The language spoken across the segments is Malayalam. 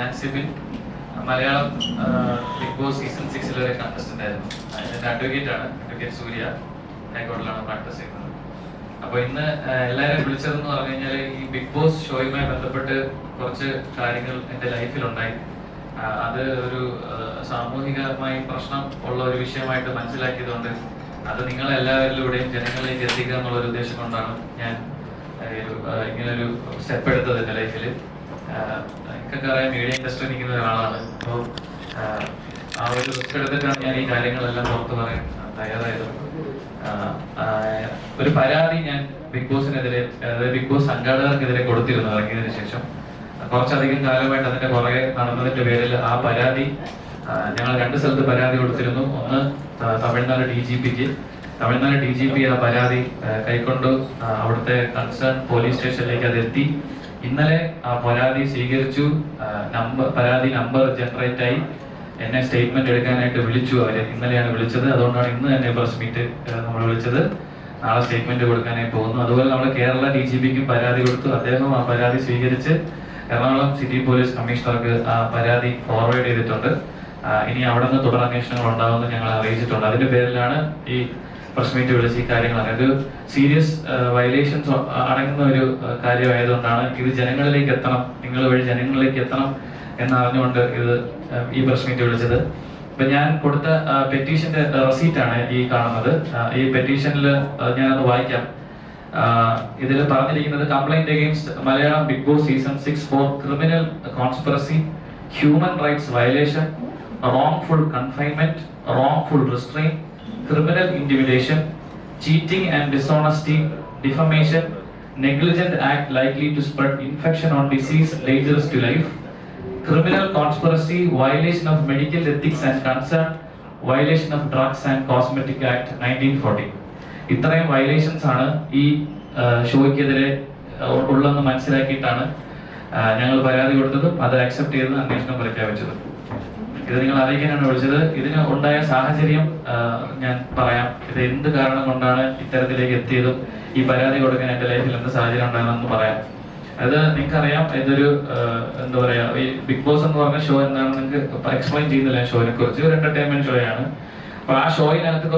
ഞാൻ Sibin, Malayalam Bigg Boss season 6 ഒരു കണ്ടസ്റ്റന്റ് ആയിരുന്നു. എൻ്റെ അഡ്വക്കേറ്റ് ആണ്, അഡ്വക്കേറ്റ് സൂര്യ, ഹൈക്കോടതിയിലാണ് പ്രാക്ടീസ് ചെയ്യുന്നത്. അപ്പോൾ ഇന്ന് എല്ലാവരും വിളിച്ചതെന്ന് പറഞ്ഞു കഴിഞ്ഞാൽ ഈ ബിഗ് ബോസ് ഷോയുമായി ബന്ധപ്പെട്ട് കുറച്ച് കാര്യങ്ങൾ എൻ്റെ ലൈഫിലുണ്ടായി. അത് ഒരു സാമൂഹികമായി പ്രശ്നം ഉള്ള ഒരു വിഷയമായിട്ട് മനസ്സിലാക്കിയതുകൊണ്ട് അത് നിങ്ങളെല്ലാവരിലൂടെയും ജനങ്ങളിലേക്ക് എത്തിക്കുക എന്നുള്ള ഒരു ഉദ്ദേശം കൊണ്ടാണ് ഞാൻ ഇങ്ങനൊരു സ്റ്റെപ്പ് എടുത്തത് എൻ്റെ ലൈഫിൽ. എനിക്കൊക്കെ അറിയാം, മീഡിയ ഇൻഡസ്ട്രി നിൽക്കുന്ന ഒരാളാണ്. അപ്പോൾ ആ ഒരു റിസ്ക് എടുത്തിട്ടാണ് ഞാൻ ഈ കാര്യങ്ങളെല്ലാം പുറത്ത് പറയാൻ തയ്യാറായത്. ഒരു പരാതി ഞാൻ ബിഗ് ബോസിനെതിരെ, അതായത് ബിഗ് ബോസ് സംഘാടകർക്കെതിരെ കൊടുത്തിരുന്നു ഇറങ്ങിയതിനു ശേഷം. കുറച്ചധികം കാലമായിട്ട് അതിന്റെ പുറകെ നടന്നതിന്റെ പേരിൽ ആ പരാതി ഞങ്ങൾ 2 സ്ഥലത്ത് പരാതി കൊടുത്തിരുന്നു. ഒന്ന് തമിഴ്നാട് DGPക്ക്. തമിഴ്നാട് DGP ആ പരാതി കൈക്കൊണ്ട് അവിടുത്തെ കൺസേൺ പോലീസ് സ്റ്റേഷനിലേക്ക് അത് എത്തി. ഇന്നലെ ആ പരാതി സ്വീകരിച്ചു. പരാതി നമ്പർ ജനറേറ്റ് ആയി. എന്നെ സ്റ്റേറ്റ്മെന്റ് എടുക്കാനായിട്ട് വിളിച്ചു അവര്. ഇന്നലെയാണ് വിളിച്ചത്. അതുകൊണ്ടാണ് ഇന്ന് തന്നെ പ്രസ് മീറ്റ് നമ്മൾ വിളിച്ചത്. നാളെ സ്റ്റേറ്റ്മെന്റ് കൊടുക്കാനായി പോകുന്നു. അതുപോലെ നമ്മൾ കേരള DGPക്കും പരാതി കൊടുത്തു. അദ്ദേഹം ആ പരാതി സ്വീകരിച്ച് എറണാകുളം സിറ്റി പോലീസ് കമ്മീഷണർക്ക് ആ പരാതി ഫോർവേഡ് ചെയ്തിട്ടുണ്ട്. ഇനി അവിടെ നിന്ന് തുടരന്വേഷണങ്ങൾ ഉണ്ടാകുമെന്ന് ഞങ്ങൾ അറിയിച്ചിട്ടുണ്ട്. അതിന്റെ പേരിലാണ് ഈ പ്രസ് മീറ്റ് വിളിച്ച് ഈ കാര്യങ്ങൾ അറിയാം. ഒരു സീരിയസ് വയലേഷൻസ് അടങ്ങുന്ന ഒരു കാര്യമായതുകൊണ്ടാണ് ഇത് ജനങ്ങളിലേക്ക് എത്തണം, നിങ്ങൾ വഴി ജനങ്ങളിലേക്ക് എത്തണം എന്നറിഞ്ഞുകൊണ്ട് ഇത് ഈ പ്രസ് മീറ്റ് വിളിച്ചത്. ഇപ്പൊ ഞാൻ കൊടുത്ത പെറ്റീഷന്റെ റെസീറ്റ് ആണ് ഈ കാണുന്നത്. ഈ പെറ്റീഷനിൽ ഞാനത് വായിക്കാം. ഇതിൽ പറഞ്ഞിരിക്കുന്നത് complaint against Malayalam Bigg Boss season 6 for criminal conspiracy, human rights violation, wrongful confinement, wrongful restraint, criminal intimidation, cheating and dishonesty, defamation, negligent act likely to spread infection or disease dangerous to life, criminal conspiracy, violation of medical ethics and concern, violation of Drugs and Cosmetic Act 1940. ഇത്രയും വയലേഷൻസ് ആണ് ഈ ഷോയ്ക്കെതിരെ ഉള്ളതെന്ന് മനസ്സിലാക്കിയിട്ടാണ് ഞങ്ങൾ പരാതി കൊടുത്തതും അത് അക്സെപ്റ്റ് ചെയ്ത് അന്വേഷണം പ്രഖ്യാപിച്ചത്. ഇത് നിങ്ങൾ അറിയിക്കാനാണ് വിളിച്ചത്. ഇതിന് ഉണ്ടായ സാഹചര്യം ഞാൻ പറയാം. ഇത് എന്ത് കാരണം കൊണ്ടാണ് ഇത്തരത്തിലേക്ക് എത്തിയതും ഈ പരാതി കൊടുക്കാൻ എൻ്റെ ലൈഫിൽ എന്ത് സാഹചര്യം ഉണ്ടാകുമെന്ന് പറയാം. അത് നിങ്ങൾക്കറിയാം, ഇതൊരു എന്താ പറയാ, ഈ ബിഗ് ബോസ് എന്ന് പറഞ്ഞ ഷോ എന്താണ് നിങ്ങൾക്ക് എക്സ്പ്ലെയിൻ ചെയ്യുന്നില്ല. ഷോയെ കുറിച്ച് ഒരു എന്റർടൈൻമെന്റ് ഷോയാണ്. അപ്പൊ ആ ഷോയിനകത്ത്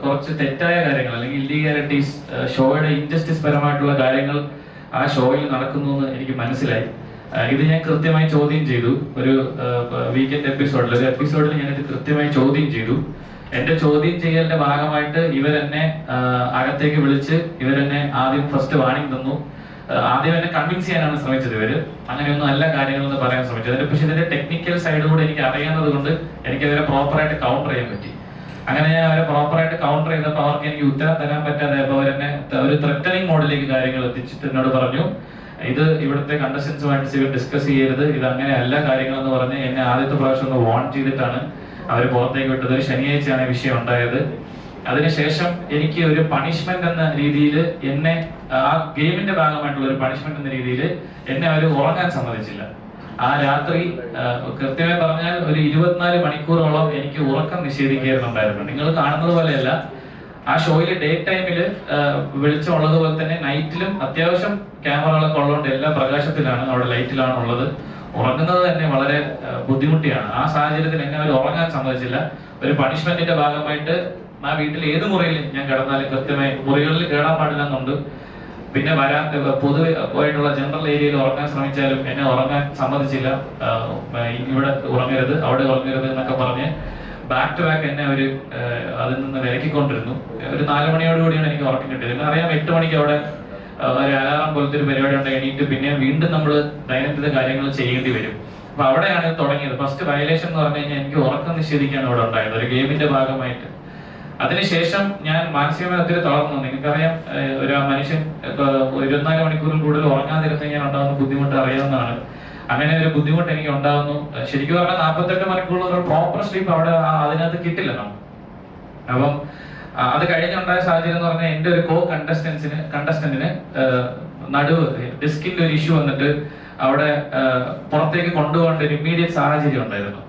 കുറച്ച് തെറ്റായ കാര്യങ്ങൾ അല്ലെങ്കിൽ ഇല്ലീഗാലിറ്റീസ്, ഷോയുടെ ഇൻജസ്റ്റിസ് പരമായിട്ടുള്ള കാര്യങ്ങൾ ആ ഷോയിൽ നടക്കുന്നു എന്ന് എനിക്ക് മനസ്സിലായി. ഇത് ഞാൻ കൃത്യമായി ചോദ്യം ചെയ്തു. ഒരു വീക്കെൻഡ് എപ്പിസോഡിൽ ഞാൻ ഇത് കൃത്യമായി ചോദ്യം ചെയ്തു. എന്റെ ചോദ്യം ചെയ്യലിന്റെ ഭാഗമായിട്ട് ഇവരെന്നെ അകത്തേക്ക് വിളിച്ച് ഇവരെന്നെ ആദ്യം ഫസ്റ്റ് വാണിംഗ് തന്നു. ആദ്യം എന്നെ കൺവിൻസ് ചെയ്യാനാണ് ശ്രമിച്ചത്. ഇവര് അങ്ങനെയൊന്നും അല്ല കാര്യങ്ങളെന്ന് പറയാൻ ശ്രമിച്ചത്. പക്ഷെ ഇതിന്റെ ടെക്നിക്കൽ സൈഡ് കൂടെ എനിക്ക് അറിയാവുന്നത് കൊണ്ട് എനിക്ക് അവരെ പ്രോപ്പറായിട്ട് കൗണ്ടർ ചെയ്യാൻ പറ്റി. അങ്ങനെ ഞാൻ അവരെ പ്രോപ്പറായിട്ട് കൗണ്ടർ ചെയ്തപ്പോൾ അവർക്ക് എനിക്ക് ഉത്തരം തരാൻ പറ്റാതെ അവരെന്നെ ഒരു ത്രെറ്റനിങ് മോഡിലേക്ക് കാര്യങ്ങൾ എത്തിച്ചിട്ട് എന്നോട് പറഞ്ഞു, ഇത് ഇവിടുത്തെ കണ്ടസ്റ്റൻസുമായിട്ട് സിവിൽ ഡിസ്കസ് ചെയ്യരുത്, ഇത് അങ്ങനെ അല്ല കാര്യങ്ങളെന്ന് പറഞ്ഞ് എന്നെ ആദ്യത്തെ പ്രാവശ്യം ഒന്ന് വാൺ ചെയ്തിട്ടാണ് അവർ പുറത്തേക്ക് വിട്ടത്. ഒരു ശനിയാഴ്ചയാണ് ഈ വിഷയം ഉണ്ടായത്. അതിനുശേഷം എനിക്ക് ഒരു പണിഷ്മെന്റ് എന്ന രീതിയിൽ എന്നെ ആ ഗെയിമിന്റെ ഭാഗമായിട്ടുള്ള ഒരു പണിഷ്മെന്റ് എന്ന രീതിയിൽ എന്നെ അവർ ഉറങ്ങാൻ സമ്മതിച്ചില്ല. ആ രാത്രി കൃത്യമായി പറഞ്ഞാൽ ഒരു 24 മണിക്കൂറോളം എനിക്ക് ഉറക്കം നിഷേധിക്കുന്നുണ്ടായിരുന്നു. നിങ്ങൾ കാണുന്നത് പോലെയല്ല, ആ ഷോയില് ഡേ ടൈമില് വെളിച്ചമുള്ളതുപോലെ തന്നെ നൈറ്റിലും അത്യാവശ്യം ക്യാമറകളൊക്കെ ഉള്ളതുകൊണ്ട് എല്ലാ പ്രകാശത്തിലാണ്, അവിടെ ലൈറ്റിലാണ് ഉള്ളത്. ഉറങ്ങുന്നത് തന്നെ വളരെ ബുദ്ധിമുട്ടിയാണ്. ആ സാഹചര്യത്തിൽ എന്നെ അവർ ഉറങ്ങാൻ സമ്മതിച്ചില്ല. ഒരു പണിഷ്മെന്റിന്റെ ഭാഗമായിട്ട് ആ വീട്ടിൽ ഏത് മുറിയിൽ ഞാൻ കിടന്നാലും കൃത്യമായി മുറികളിൽ കേടാൻ പാടില്ലെന്നുണ്ട്. പിന്നെ പൊതുവായിട്ടുള്ള ജനറൽ ഏരിയയിൽ ഉറങ്ങാൻ ശ്രമിച്ചാലും എന്നെ ഉറങ്ങാൻ സമ്മതിച്ചില്ല. ഇവിടെ ഉറങ്ങരുത്, അവിടെ ഉറങ്ങരുത് എന്നൊക്കെ പറഞ്ഞ് ബാക്ക് ടു ബാക്ക് എന്നെ അവര് അതിൽ നിന്ന് വിലക്കിക്കൊണ്ടിരുന്നു. ഒരു 4 മണിയോടുകൂടിയാണ് എനിക്ക് ഉറക്കം കിട്ടിയത്. പിന്നെ അറിയാം, 8 മണിക്ക് അവിടെ ഒരു അലാറം പോലത്തെ ഒരു പരിപാടി ഉണ്ട്. എണീറ്റ് പിന്നെ വീണ്ടും നമ്മൾ ദൈനംദിന കാര്യങ്ങൾ ചെയ്യേണ്ടി വരും. അപ്പൊ അവിടെയാണ് ഇത് തുടങ്ങിയത്. ഫസ്റ്റ് വയലേഷൻ എന്ന് പറഞ്ഞു കഴിഞ്ഞാൽ എനിക്ക് ഉറക്കം നിഷേധിക്കാണ് ഇവിടെ ഉണ്ടായത്, ഒരു ഗെയിമിന്റെ ഭാഗമായിട്ട്. അതിനുശേഷം ഞാൻ മാനസികമായി ഒത്തിരി തളർന്നു. നിങ്ങൾക്കറിയാം, ഒരു മനുഷ്യൻ 24 മണിക്കൂറിൽ കൂടുതൽ ഉറങ്ങാതിരുന്ന് കഴിഞ്ഞാൽ ഉണ്ടാകുന്ന ബുദ്ധിമുട്ട് അറിയാവുന്നതാണ്. അങ്ങനെ ഒരു ബുദ്ധിമുട്ട് എനിക്ക് ഉണ്ടാകുന്നു. ശരിക്കും പറഞ്ഞാൽ 48 മണിക്കൂർ ഒരു പ്രോപ്പർ സ്ലീപ്പ് അവിടെ അതിനകത്ത് കിട്ടില്ല നമുക്ക്. അപ്പം അത് കഴിഞ്ഞുണ്ടായ സാഹചര്യം എന്ന് പറഞ്ഞാൽ എന്റെ ഒരു കണ്ടസ്റ്റന്റിന് നടുവ് ഡിസ്കിന്റെ ഒരു ഇഷ്യൂ വന്നിട്ട് അവിടെ പുറത്തേക്ക് കൊണ്ടുപോകേണ്ട ഒരു ഇമ്മീഡിയറ്റ് സാഹചര്യം ഉണ്ടായിരുന്നു.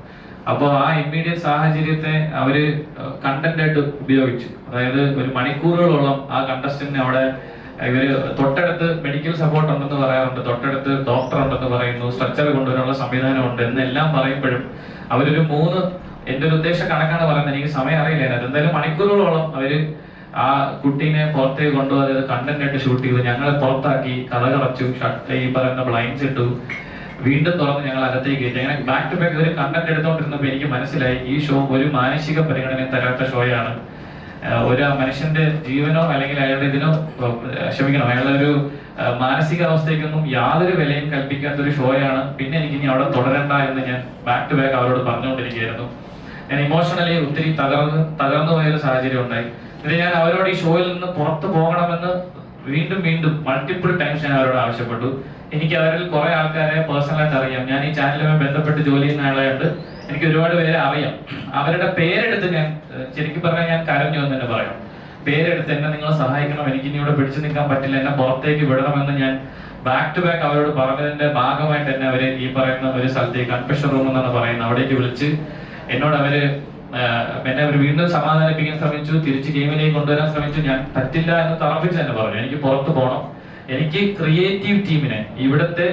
അപ്പോൾ ആ ഇമ്മീഡിയറ്റ് സാഹചര്യത്തെ അവര് കണ്ടന്റ് ആയിട്ട് ഉപയോഗിച്ചു. അതായത് ഒരു മണിക്കൂറുകളോളം ആ കണ്ടസ്റ്റന്റിനെ അവിടെ ഇവര് തൊട്ടടുത്ത് മെഡിക്കൽ സപ്പോർട്ട് ഉണ്ടെന്ന് പറയാറുണ്ട്, തൊട്ടടുത്ത് ഡോക്ടർ ഉണ്ടെന്ന് പറയുന്നു, സ്ട്രക്ചർ കൊണ്ടുവരാനുള്ള സംവിധാനം ഉണ്ട് എന്നെല്ലാം പറയുമ്പോഴും അവരൊരു എന്റെ ഒരു ഉദ്ദേശ കണക്കാണ് പറയുന്നത്, എനിക്ക് സമയം അറിയില്ല. എന്തായാലും മണിക്കൂറുകളോളം അവര് ആ കുട്ടീനെ പുറത്തേക്ക് കൊണ്ടുപോയത് കണ്ടന്റ് ആയിട്ട് ഷൂട്ട് ചെയ്തു, ഞങ്ങളെ പുറത്താക്കി, കഥ കറച്ചു, ഈ പറയുന്ന ബ്ലൈൻഡ്സ് ഇട്ടു, വീണ്ടും തുറന്ന് ഞങ്ങൾ അകത്തേക്ക് കയറ്റി. അങ്ങനെ ബാക്ക് ടു ബാക്ക് ഒരു കണ്ടന്റ് എടുത്തോണ്ടിരുന്നപ്പോൾ എനിക്ക് മനസ്സിലായി ഈ ഷോ ഒരു മാനസിക പരിഗണന തരാത്ത ഷോയാണ്. ഒരു മനുഷ്യന്റെ ജീവനോ അല്ലെങ്കിൽ അയാളുടെ ഇതിനോ ക്ഷമിക്കണം, അയാളുടെ ഒരു മാനസികാവസ്ഥയ്ക്കൊന്നും യാതൊരു വിലയും കൽപ്പിക്കാത്ത ഒരു ഷോയാണ്. പിന്നെ എനിക്ക് ഇനി അവിടെ തുടരണ്ട എന്ന് ഞാൻ ബാക്ക് ടു ബാക്ക് അവരോട് പറഞ്ഞുകൊണ്ടിരിക്കുകയായിരുന്നു. ഞാൻ ഇമോഷണലി ഒത്തിരി തകർന്നു പോയൊരു സാഹചര്യം ഉണ്ടായി. എന്നിട്ട് ഞാൻ അവരോട് ഈ ഷോയിൽ നിന്ന് പുറത്തു പോകണമെന്ന് വീണ്ടും വീണ്ടും മൾട്ടിപ്പിൾ ടൈംസ് ഞാൻ അവരോട് ആവശ്യപ്പെട്ടു. എനിക്ക് അവരിൽ കുറെ ആൾക്കാരെ പേഴ്സണലായിട്ട് അറിയാം, ഞാൻ ഈ ചാനലുമായി ബന്ധപ്പെട്ട് ജോലി ചെയ്യുന്ന ആളായിട്ട് എനിക്ക് ഒരുപാട് പേരെ അറിയാം. അവരുടെ പേരെടുത്ത് ഞാൻ ശരിക്കും പറഞ്ഞാൽ ഞാൻ കരഞ്ഞു എന്ന് തന്നെ പറയാം. പേരെടുത്ത് എന്നെ നിങ്ങൾ സഹായിക്കണം, എനിക്ക് ഇനി ഇവിടെ പിടിച്ചു നിൽക്കാൻ പറ്റില്ല, എന്നെ പുറത്തേക്ക് വിടണമെന്ന് ഞാൻ ബാക്ക് ടു ബാക്ക് അവരോട് പറഞ്ഞതിന്റെ ഭാഗമായിട്ട് തന്നെ അവര് ഈ പറയുന്ന ഒരു സ്ഥലത്തേക്ക് കൺഫെഷൻ റൂം എന്നാണ് പറയുന്നത്, അവിടേക്ക് വിളിച്ച് എന്നോട് എന്നെ അവർ വീണ്ടും സമാധാനിപ്പിക്കാൻ ശ്രമിച്ചു, തിരിച്ച് ഗെയിമിലേക്ക് കൊണ്ടുവരാൻ ശ്രമിച്ചു. ഞാൻ പറ്റില്ല എന്ന് തറപ്പിച്ച് തന്നെ പറഞ്ഞു, എനിക്ക് പുറത്തു പോകണം. എനിക്ക് ക്രിയേറ്റീവ് ടീമിനെ, ഇവിടുത്തെ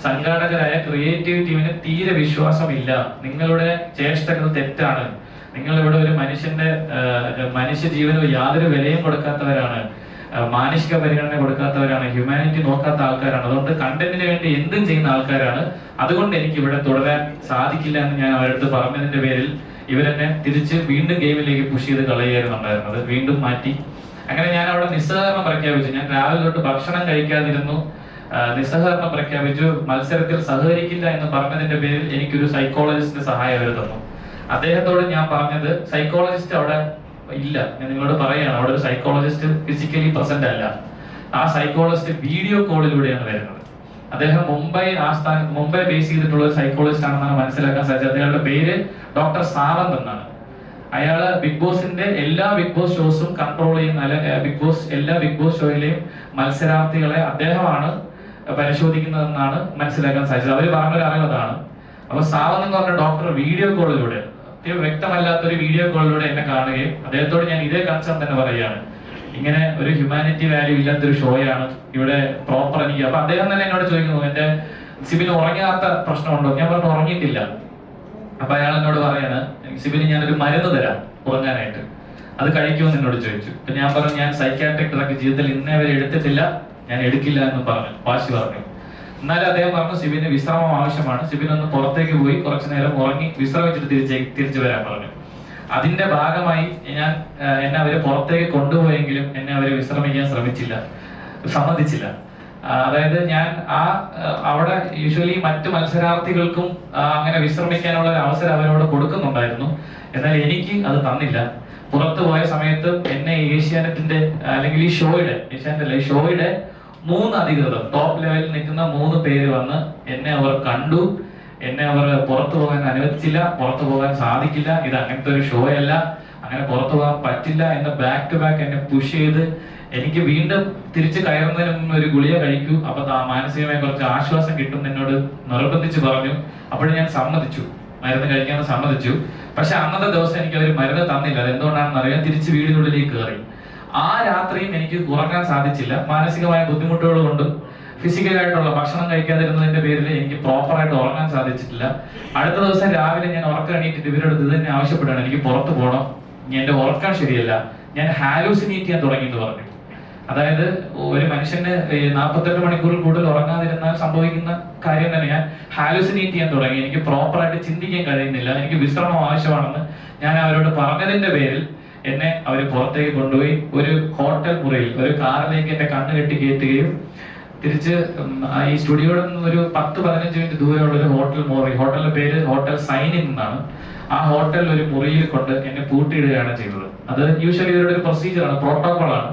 സംഘാടകരായ ക്രിയേറ്റീവ് ടീമിന് തീരെ വിശ്വാസമില്ല. നിങ്ങളുടെ ചേഷ്ടകൾ തെറ്റാണ്, നിങ്ങൾ ഇവിടെ ഒരു മനുഷ്യ ജീവന് യാതൊരു വിലയും കൊടുക്കാത്തവരാണ്, മാനുഷിക പരിഗണന കൊടുക്കാത്തവരാണ്, ഹ്യൂമാനിറ്റി നോക്കാത്ത ആൾക്കാരാണ്, അതുകൊണ്ട് കണ്ടന്റിന് വേണ്ടി എന്തും ചെയ്യുന്ന ആൾക്കാരാണ്, അതുകൊണ്ട് എനിക്ക് ഇവിടെ തുടരാൻ സാധിക്കില്ല എന്ന് ഞാൻ അവരടുത്ത് പറഞ്ഞതിന്റെ പേരിൽ ഇവരെന്നെ തിരിച്ച് വീണ്ടും ഗെയിമിലേക്ക് പുഷ് ചെയ്ത് കളയുകയായിരുന്നുണ്ടായിരുന്നത്. വീണ്ടും മാറ്റി. അങ്ങനെ ഞാൻ അവിടെ നിസ്സഹകരണം പ്രഖ്യാപിച്ചു. ഞാൻ രാവിലെ തൊട്ട് ഭക്ഷണം കഴിക്കാതിരുന്നു, നിസ്സഹകരണം പ്രഖ്യാപിച്ചു. മത്സരത്തിൽ സഹകരിക്കില്ല എന്ന് പറഞ്ഞതിന്റെ പേരിൽ എനിക്കൊരു സൈക്കോളജിസ്റ്റിന്റെ സഹായം അവർ തന്നു. അദ്ദേഹത്തോട് ഞാൻ പറഞ്ഞത്, സൈക്കോളജിസ്റ്റ് അവിടെ ഇല്ല, ഞാൻ നിങ്ങളോട് പറയുകയാണ്, അവിടെ ഒരു സൈക്കോളജിസ്റ്റ് ഫിസിക്കലി പ്രസന്റ് അല്ല. ആ സൈക്കോളജിസ്റ്റ് വീഡിയോ കോളിലൂടെയാണ് വരുന്നത്. അദ്ദേഹം മുംബൈ ബേസ് ചെയ്തിട്ടുള്ള ഒരു സൈക്കോളജിസ്റ്റ് ആണെന്നാണ് മനസ്സിലാക്കാൻ സാധിച്ചത്. അദ്ദേഹത്തിന്റെ പേര് ഡോക്ടർ സാവന്ത് എന്നാണ്. അയാള് ബിഗ് ബോസിന്റെ എല്ലാ ബിഗ് ബോസ് ഷോസും കൺട്രോൾ ചെയ്യുന്ന, എല്ലാ ബിഗ് ബോസ് ഷോയിലെയും മത്സരാർത്ഥികളെ അദ്ദേഹമാണ് പരിശോധിക്കുന്നതെന്നാണ് മനസ്സിലാക്കാൻ സാധിച്ചത്. അവര് പറഞ്ഞൊരു അറിവതാണ്. അപ്പൊ സാവന്ത് എന്ന് പറഞ്ഞ ഡോക്ടർ വീഡിയോ കോളിലൂടെ, വ്യക്തമല്ലാത്തൊരു വീഡിയോ കോളിലൂടെ എന്നെ കാണുകയും അദ്ദേഹത്തോട് ഞാൻ ഇതേ കൺസേൺ തന്നെ പറയുകയാണ്, ഇങ്ങനെ ഒരു ഹ്യൂമാനിറ്റി വാല്യൂ ഇല്ലാത്തൊരു ഷോയാണ് ഇവിടെ പ്രോപ്പർ എനിക്ക്. അപ്പൊ അദ്ദേഹം തന്നെ എന്നോട് ചോദിക്കുന്നു, എന്റെ സിബിന് ഉറങ്ങാത്ത പ്രശ്നമുണ്ടോ? ഞാൻ പറഞ്ഞു ഉറങ്ങിയിട്ടില്ല. അപ്പൊ അയാൾ എന്നോട് പറയാണ്, സിബിന് ഞാനൊരു മരുന്ന് തരാം ഉറങ്ങാനായിട്ട്, അത് കഴിക്കുമെന്ന് എന്നോട് ചോദിച്ചു. അപ്പൊ ഞാൻ പറഞ്ഞു, ഞാൻ സൈക്കാട്രിക് ഡ്രഗ് ജീവിതത്തിൽ ഇന്നേ വരെ എടുത്തിട്ടില്ല, ഞാൻ എടുക്കില്ല എന്ന് വാശി പറഞ്ഞു. എന്നാലും അദ്ദേഹം പറഞ്ഞു, സിബിന് വിശ്രമം ആവശ്യമാണ്, സിബിനൊന്ന് പുറത്തേക്ക് പോയി കുറച്ചു നേരം ഉറങ്ങി വിശ്രമിച്ചിട്ട് തിരിച്ചു വരാൻ പറഞ്ഞു. അതിന്റെ ഭാഗമായി എന്നെ അവര് പുറത്തേക്ക് കൊണ്ടുപോയെങ്കിലും എന്നെ അവര് വിശ്രമിക്കാൻ സമ്മതിച്ചില്ല. അതായത് ഞാൻ അവിടെ യൂഷ്വലി മറ്റു മത്സരാർത്ഥികൾക്കും അങ്ങനെ വിശ്രമിക്കാനുള്ള ഒരു അവസരം അവരോട് കൊടുക്കുന്നുണ്ടായിരുന്നു, എന്നാൽ എനിക്ക് അത് തന്നില്ല. പുറത്തു പോയ സമയത്ത് എന്നെ ഏഷ്യാനെറ്റിന്റെ അല്ലെങ്കിൽ ഈ ഷോയുടെ 3 അധികൃതർ, ടോപ്പ് ലെവലിൽ നിൽക്കുന്ന 3 പേര് വന്ന് എന്നെ അവർ കണ്ടു. എന്നെ അവർ പുറത്തു പോകാൻ അനുവദിച്ചില്ല, പുറത്തു പോകാൻ സാധിക്കില്ല, ഇത് അങ്ങനത്തെ ഒരു ഷോ അല്ല, അങ്ങനെ പുറത്തു പോകാൻ പറ്റില്ല എന്ന് ബാക്ക് ടു ബാക്ക് എന്നെ പുഷ് ചെയ്ത് എനിക്ക് വീണ്ടും തിരിച്ചു കയറുന്നതിന് മുമ്പ് ഒരു ഗുളിക കഴിക്കൂ, അപ്പൊ മാനസികമായി കുറച്ച് ആശ്വാസം കിട്ടും എന്നോട് നിർബന്ധിച്ച് പറഞ്ഞു. അപ്പോഴും ഞാൻ സമ്മതിച്ചു, മരുന്ന് കഴിക്കാമെന്ന് സമ്മതിച്ചു. പക്ഷെ അന്നത്തെ ദിവസം എനിക്ക് അവർ മരുന്ന് തന്നില്ല. അതെന്തുകൊണ്ടാണെന്ന് അറിയാൻ തിരിച്ച് വീടിനുള്ളിലേക്ക് കയറി. ആ രാത്രിയും എനിക്ക് ഉറങ്ങാൻ സാധിച്ചില്ല, മാനസികമായ ബുദ്ധിമുട്ടുകൾ കൊണ്ടും ഫിസിക്കലായിട്ടുള്ള ഭക്ഷണം കഴിക്കാതിരുന്നതിന്റെ പേരിൽ എനിക്ക് പ്രോപ്പറായിട്ട് ഉറങ്ങാൻ സാധിച്ചിട്ടില്ല. അടുത്ത ദിവസം രാവിലെ ഞാൻ ഉറക്കം എണീറ്റിട്ട് ഇവരോട് ഇത് തന്നെ ആവശ്യപ്പെടുകയാണ്, എനിക്ക് പുറത്തു പോകണം, എന്റെ ഉറക്കം ശരിയല്ല, ഞാൻ ഹാലൂസിനേറ്റ് ചെയ്യാൻ തുടങ്ങി എന്ന് പറഞ്ഞു. അതായത് ഒരു മനുഷ്യന് 48 മണിക്കൂറിൽ കൂടുതൽ ഉറങ്ങാതിരുന്നാൽ സംഭവിക്കുന്ന കാര്യം തന്നെ, ഞാൻ ഹാലൂസിനേറ്റ് ചെയ്യാൻ തുടങ്ങി, എനിക്ക് പ്രോപ്പറായിട്ട് ചിന്തിക്കാൻ കഴിയുന്നില്ല, എനിക്ക് വിശ്രമം ആവശ്യമാണെന്ന് ഞാൻ അവരോട് പറഞ്ഞതിന്റെ പേരിൽ എന്നെ അവർ പുറത്തേക്ക് കൊണ്ടുപോയി ഒരു ഹോട്ടൽ മുറിയിൽ, ഒരു കാറിലേക്ക് എന്റെ കണ്ണ് കെട്ടി കയറ്റുകയും തിരിച്ച് ഈ സ്റ്റുഡിയോയിൽ നിന്ന് ഒരു 10-15 മിനിറ്റ് ദൂരെയുള്ള ഒരു ഹോട്ടലിന്റെ പേര് ഹോട്ടൽ സൈൻ ഇൻ എന്നാണ്. ആ ഹോട്ടലിൽ ഒരു മുറിയിൽ കൊണ്ട് എന്നെ പൂട്ടിയിടുകയാണ് ചെയ്തത്. അത് യൂഷ്വലി ഇവരുടെ ഒരു പ്രൊസീജിയറാണ്, പ്രോട്ടോകോളാണ്.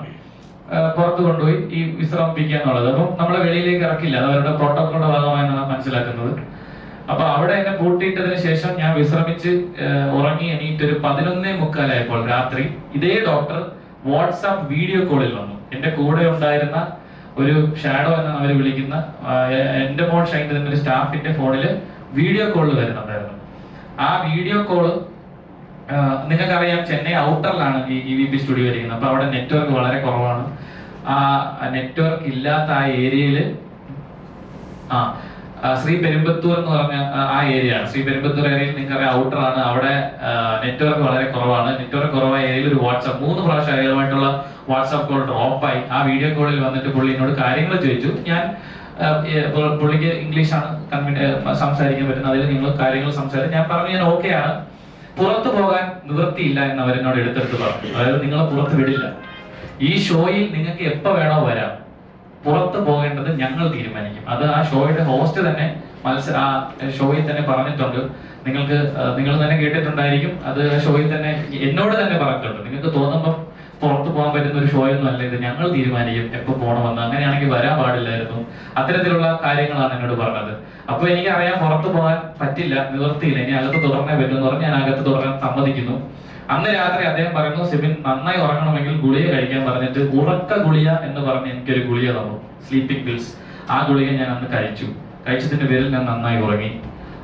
പുറത്ത് കൊണ്ടുപോയി ഈ വിശ്രമിപ്പിക്കുക എന്നുള്ളത്. അപ്പം നമ്മളെ വെളിയിലേക്ക് ഇറക്കില്ല, അത് അവരുടെ പ്രോട്ടോകോളിന്റെ ഭാഗമായെന്നാണ് മനസ്സിലാക്കുന്നത്. അപ്പൊ അവിടെ എന്നെ പൂട്ടിയിട്ടതിന് ശേഷം ഞാൻ വിശ്രമിച്ച് ഉറങ്ങി എണീറ്റ് ഒരു 11:45 രാത്രി ഇതേ ഡോക്ടർ വാട്സാപ്പ് വീഡിയോ കോളിൽ വന്നു. എന്റെ കൂടെ ഉണ്ടായിരുന്ന ഒരു ഷാഡോ എന്ന് അവർ വിളിക്കുന്ന എന്റെ മോൾ ഷൈൻ്റെ ഒരു സ്റ്റാഫിന്റെ ഫോണില് വീഡിയോ കോള് വരുന്നുണ്ടായിരുന്നു. ആ വീഡിയോ കോള് നിങ്ങൾക്കറിയാം, ചെന്നൈ ഔട്ടറിലാണ് ഈ EVP സ്റ്റുഡിയോ ഇരിക്കുന്നത്. അപ്പൊ അവിടെ നെറ്റ്വർക്ക് വളരെ കുറവാണ്. ആ നെറ്റ്വർക്ക് ഇല്ലാത്ത ആ ഏരിയയിൽ ശ്രീ പെരുമ്പത്തൂർ എന്ന് പറഞ്ഞ ആ ഏരിയ ആണ്. ശ്രീ പെരുമ്പത്തൂർ ഏരിയയിൽ നിങ്ങൾക്കറിയാം ഔട്ടർ ആണ്, അവിടെ നെറ്റ്വർക്ക് വളരെ കുറവാണ്. നെറ്റ്വർക്ക് കുറവായ ഏരിയയിൽ ഒരു വാട്സാപ്പ് 3 പ്രാവശ്യം അയാളുമായിട്ടുള്ള വാട്സാപ്പ് കോൾ ഡ്രോപ്പായി. ആ വീഡിയോ കോളിൽ വന്നിട്ട് പുള്ളി എന്നോട് കാര്യങ്ങൾ ചോദിച്ചു. ഞാൻ പുള്ളിക്ക് ഇംഗ്ലീഷാണ് സംസാരിക്കാൻ പറ്റുന്നത്, അതിൽ നിങ്ങൾ കാര്യങ്ങൾ സംസാരിച്ചു. ഞാൻ പറഞ്ഞു ഞാൻ ഓക്കെ ആണ്, പുറത്തു പോകാൻ നിവൃത്തിയില്ല എന്ന് അവരെന്നോട് എടുത്തെടുത്ത് പറഞ്ഞു. അതായത് നിങ്ങളെ പുറത്ത് വിടില്ല, ഈ ഷോയിൽ നിങ്ങൾക്ക് എപ്പോ വേണോ വരാം, പുറത്ത് പോകേണ്ടത് ഞങ്ങൾ തീരുമാനിക്കും. അത് ആ ഷോയുടെ ഹോസ്റ്റ് തന്നെ ആ ഷോയിൽ തന്നെ പറഞ്ഞിട്ടുണ്ട്. നിങ്ങൾ തന്നെ കേട്ടിട്ടുണ്ടായിരിക്കും. അത് ഷോയിൽ തന്നെ എന്നോട് തന്നെ പറഞ്ഞിട്ടുണ്ട്, നിങ്ങൾക്ക് തോന്നുമ്പോൾ പുറത്തു പോകാൻ പറ്റുന്ന ഒരു ഷോ ഒന്നും അല്ല ഇത്, ഞങ്ങൾ തീരുമാനിക്കും എപ്പോൾ പോകണമെന്ന്. അങ്ങനെയാണെങ്കിൽ വരാൻ പാടില്ലായിരുന്നു. അത്തരത്തിലുള്ള കാര്യങ്ങളാണ് എന്നോട് പറഞ്ഞത്. അപ്പൊ എനിക്ക് അറിയാൻ പുറത്തു പോകാൻ പറ്റില്ല, നിവർത്തിയില്ല, ഇനി അകത്ത് തുടർന്നേ പറ്റുമെന്ന് പറഞ്ഞ് ഞാൻ അകത്ത് തുടരാൻ സമ്മതിക്കുന്നു. അന്ന് രാത്രി അദ്ദേഹം പറയുന്നു, സിബിൻ നന്നായി ഉറങ്ങണമെങ്കിൽ ഗുളിക കഴിക്കാൻ പറഞ്ഞിട്ട് ഉറക്ക ഗുളിക എന്ന് പറഞ്ഞ് എനിക്കൊരു ഗുളിക തന്നു, സ്ലീപ്പിംഗ് പിൽസ്. ആ ഗുളിക ഞാൻ അന്ന് കഴിച്ചതിന്റെ പേരിൽ ഞാൻ നന്നായി ഉറങ്ങി.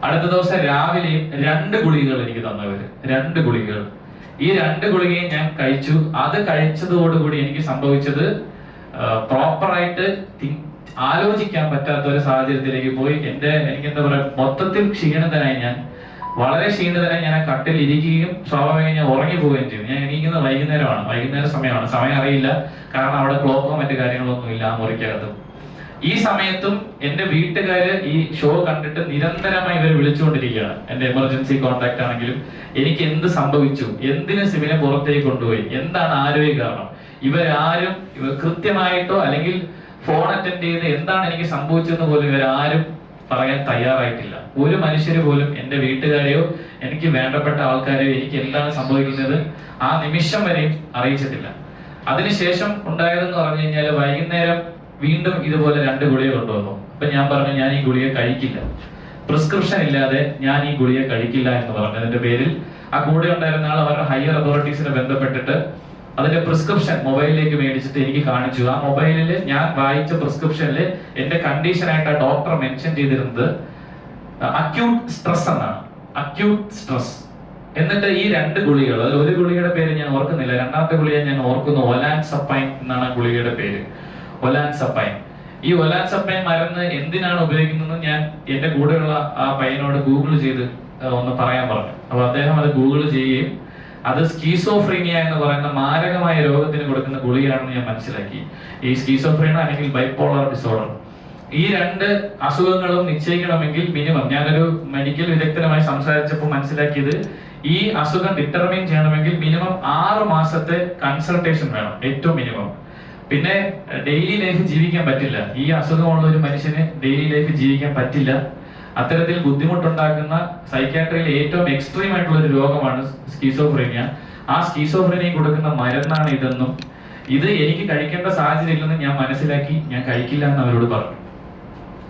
അടുത്ത ദിവസം രാവിലെയും 2 ഗുളികകൾ എനിക്ക് തന്നവര്, 2 ഗുളികകൾ. ഈ 2 ഗുളികയും ഞാൻ കഴിച്ചു. അത് കഴിച്ചതോടുകൂടി എനിക്ക് സംഭവിച്ചത് പ്രോപ്പറായിട്ട് ആലോചിക്കാൻ പറ്റാത്ത ഒരു സാഹചര്യത്തിലേക്ക് പോയി. എനിക്ക് എന്താ പറയാ, മൊത്തത്തിൽ ക്ഷീണിതനായി. ഞാൻ വളരെ ക്ഷീണിതനായി. ഞാൻ ആ കട്ടിൽ ഇരിക്കുകയും സ്വാഭാവികം ഞാൻ ഉറങ്ങി പോവുകയും ചെയ്തു. ഞാൻ എണീക്കുന്നത് വൈകുന്നേര സമയമാണ്. സമയം അറിയില്ല, കാരണം അവിടെ ക്ലോക്കോ മറ്റു കാര്യങ്ങളൊന്നും ഇല്ല ആ മുറിക്കകത്ത്. ഈ സമയത്തും എന്റെ വീട്ടുകാര് ഈ ഷോ കണ്ടിട്ട് നിരന്തരമായി ഇവർ വിളിച്ചുകൊണ്ടിരിക്കുകയാണ്. എന്റെ എമർജൻസി കോൺടാക്ട് ആണെങ്കിലും എനിക്ക് എന്ത് സംഭവിച്ചു, എന്തിന് സിബിനെ പുറത്തേക്ക് കൊണ്ടുപോയി, എന്താണ് ആരോഗ്യ കാരണം, ഇവർ കൃത്യമായിട്ടോ അല്ലെങ്കിൽ ഫോൺ അറ്റൻഡ് ചെയ്ത് എന്താണ് എനിക്ക് സംഭവിച്ചതെന്ന് പോലും ഇവരാരും പറയാൻ തയ്യാറായിട്ടില്ല. ഒരു മനുഷ്യര് പോലും, എന്റെ വീട്ടുകാരെയോ എനിക്ക് വേണ്ടപ്പെട്ട ആൾക്കാരെയോ എനിക്ക് എന്താണ് സംഭവിക്കുന്നത് ആ നിമിഷം വരെയും അറിയിച്ചിട്ടില്ല. അതിനുശേഷം ഉണ്ടായതെന്ന് പറഞ്ഞു കഴിഞ്ഞാൽ വൈകുന്നേരം വീണ്ടും ഇതുപോലെ 2 ഗുളിക കൊണ്ടുവന്നു. അപ്പൊ ഞാൻ പറഞ്ഞു ഞാൻ ഈ ഗുളിക കഴിക്കില്ല, പ്രിസ്ക്രിപ്ഷൻ ഇല്ലാതെ ഞാൻ ഈ ഗുളിക കഴിക്കില്ല എന്ന് പറഞ്ഞു. അതിന്റെ പേരിൽ ആ കൂടെ ഉണ്ടായിരുന്ന ആൾ അവരുടെ ഹയർ അതോറിറ്റീസിനെ ബന്ധപ്പെട്ടിട്ട് അതിന്റെ പ്രിസ്ക്രിപ്ഷൻ മൊബൈലിലേക്ക് മേടിച്ചിട്ട് എനിക്ക് കാണിച്ചു. ആ മൊബൈലിൽ ഞാൻ വായിച്ച പ്രിസ്ക്രിപ്ഷനിൽ എന്റെ കണ്ടീഷനായിട്ട് ആ ഡോക്ടർ മെൻഷൻ ചെയ്തിരുന്നത് അക്യൂട്ട് സ്ട്രെസ് എന്നാണ്, അക്യൂട്ട് സ്ട്രെസ്. എന്നിട്ട് ഈ 2 ഗുളികൾ, അതിൽ ഒരു ഗുളികയുടെ പേര് ഞാൻ ഓർക്കുന്നില്ല, രണ്ടാമത്തെ ഗുളിക ഞാൻ ഓർക്കുന്നു, ഒലാൻസപ്പൈൻ എന്നാണ് ഗുളികയുടെ പേര്, ഒലാൻസപ്പൈൻ. ഈ ഒലാൻസപ്പൈൻ മരുന്ന് എന്തിനാണ് ഉപയോഗിക്കുന്നത് ഞാൻ എന്റെ കൂടെയുള്ള ആ പയ്യനോട് ഗൂഗിൾ ചെയ്ത് ഒന്ന് പറയാൻ പറഞ്ഞു. അപ്പൊ അദ്ദേഹം അത് ഗൂഗിൾ ചെയ്യുകയും അത് സ്കീസോഫ്രീനിയ എന്ന് പറയുന്ന മാരകമായ രോഗത്തിന് കൊടുക്കുന്ന ഗുളികയാണെന്ന് ഞാൻ മനസ്സിലാക്കി. ഈ സ്കീസോഫ്രീനിയ അല്ലെങ്കിൽ ബൈപോളർ ഡിസോർഡർ, ഈ 2 അസുഖങ്ങളും നിശ്ചയിക്കണമെങ്കിൽ മിനിമം, ഞാനൊരു മെഡിക്കൽ വിദഗ്ധനുമായി സംസാരിച്ചപ്പോൾ മനസ്സിലാക്കിയത് ഈ അസുഖം ഡിറ്റർമിൻ ചെയ്യണമെങ്കിൽ മിനിമം 6 മാസത്തെ കൺസൾട്ടേഷൻ വേണം, ഏറ്റവും മിനിമം. പിന്നെ ഡെയിലി ലൈഫ് ജീവിക്കാൻ പറ്റില്ല. ഈ അസുഖമുള്ള ഒരു മനുഷ്യന് ഡെയിലി ലൈഫ് ജീവിക്കാൻ പറ്റില്ല. അത്തരത്തിൽ ബുദ്ധിമുട്ടുണ്ടാക്കുന്ന സൈക്യാട്രിയിൽ ഏറ്റവും എക്സ്ട്രീം ആയിട്ടുള്ള ഒരു രോഗമാണ് സ്കീസോഫ്രീനിയ. ആ സ്കീസോഫ്രീനിയ കൊടുക്കുന്ന മരുന്നാണ് ഇതെന്നും ഇത് എനിക്ക് കഴിക്കേണ്ട സാഹചര്യം ഇല്ലെന്ന് ഞാൻ മനസ്സിലാക്കി ഞാൻ കഴിക്കില്ല എന്ന് അവരോട് പറഞ്ഞു.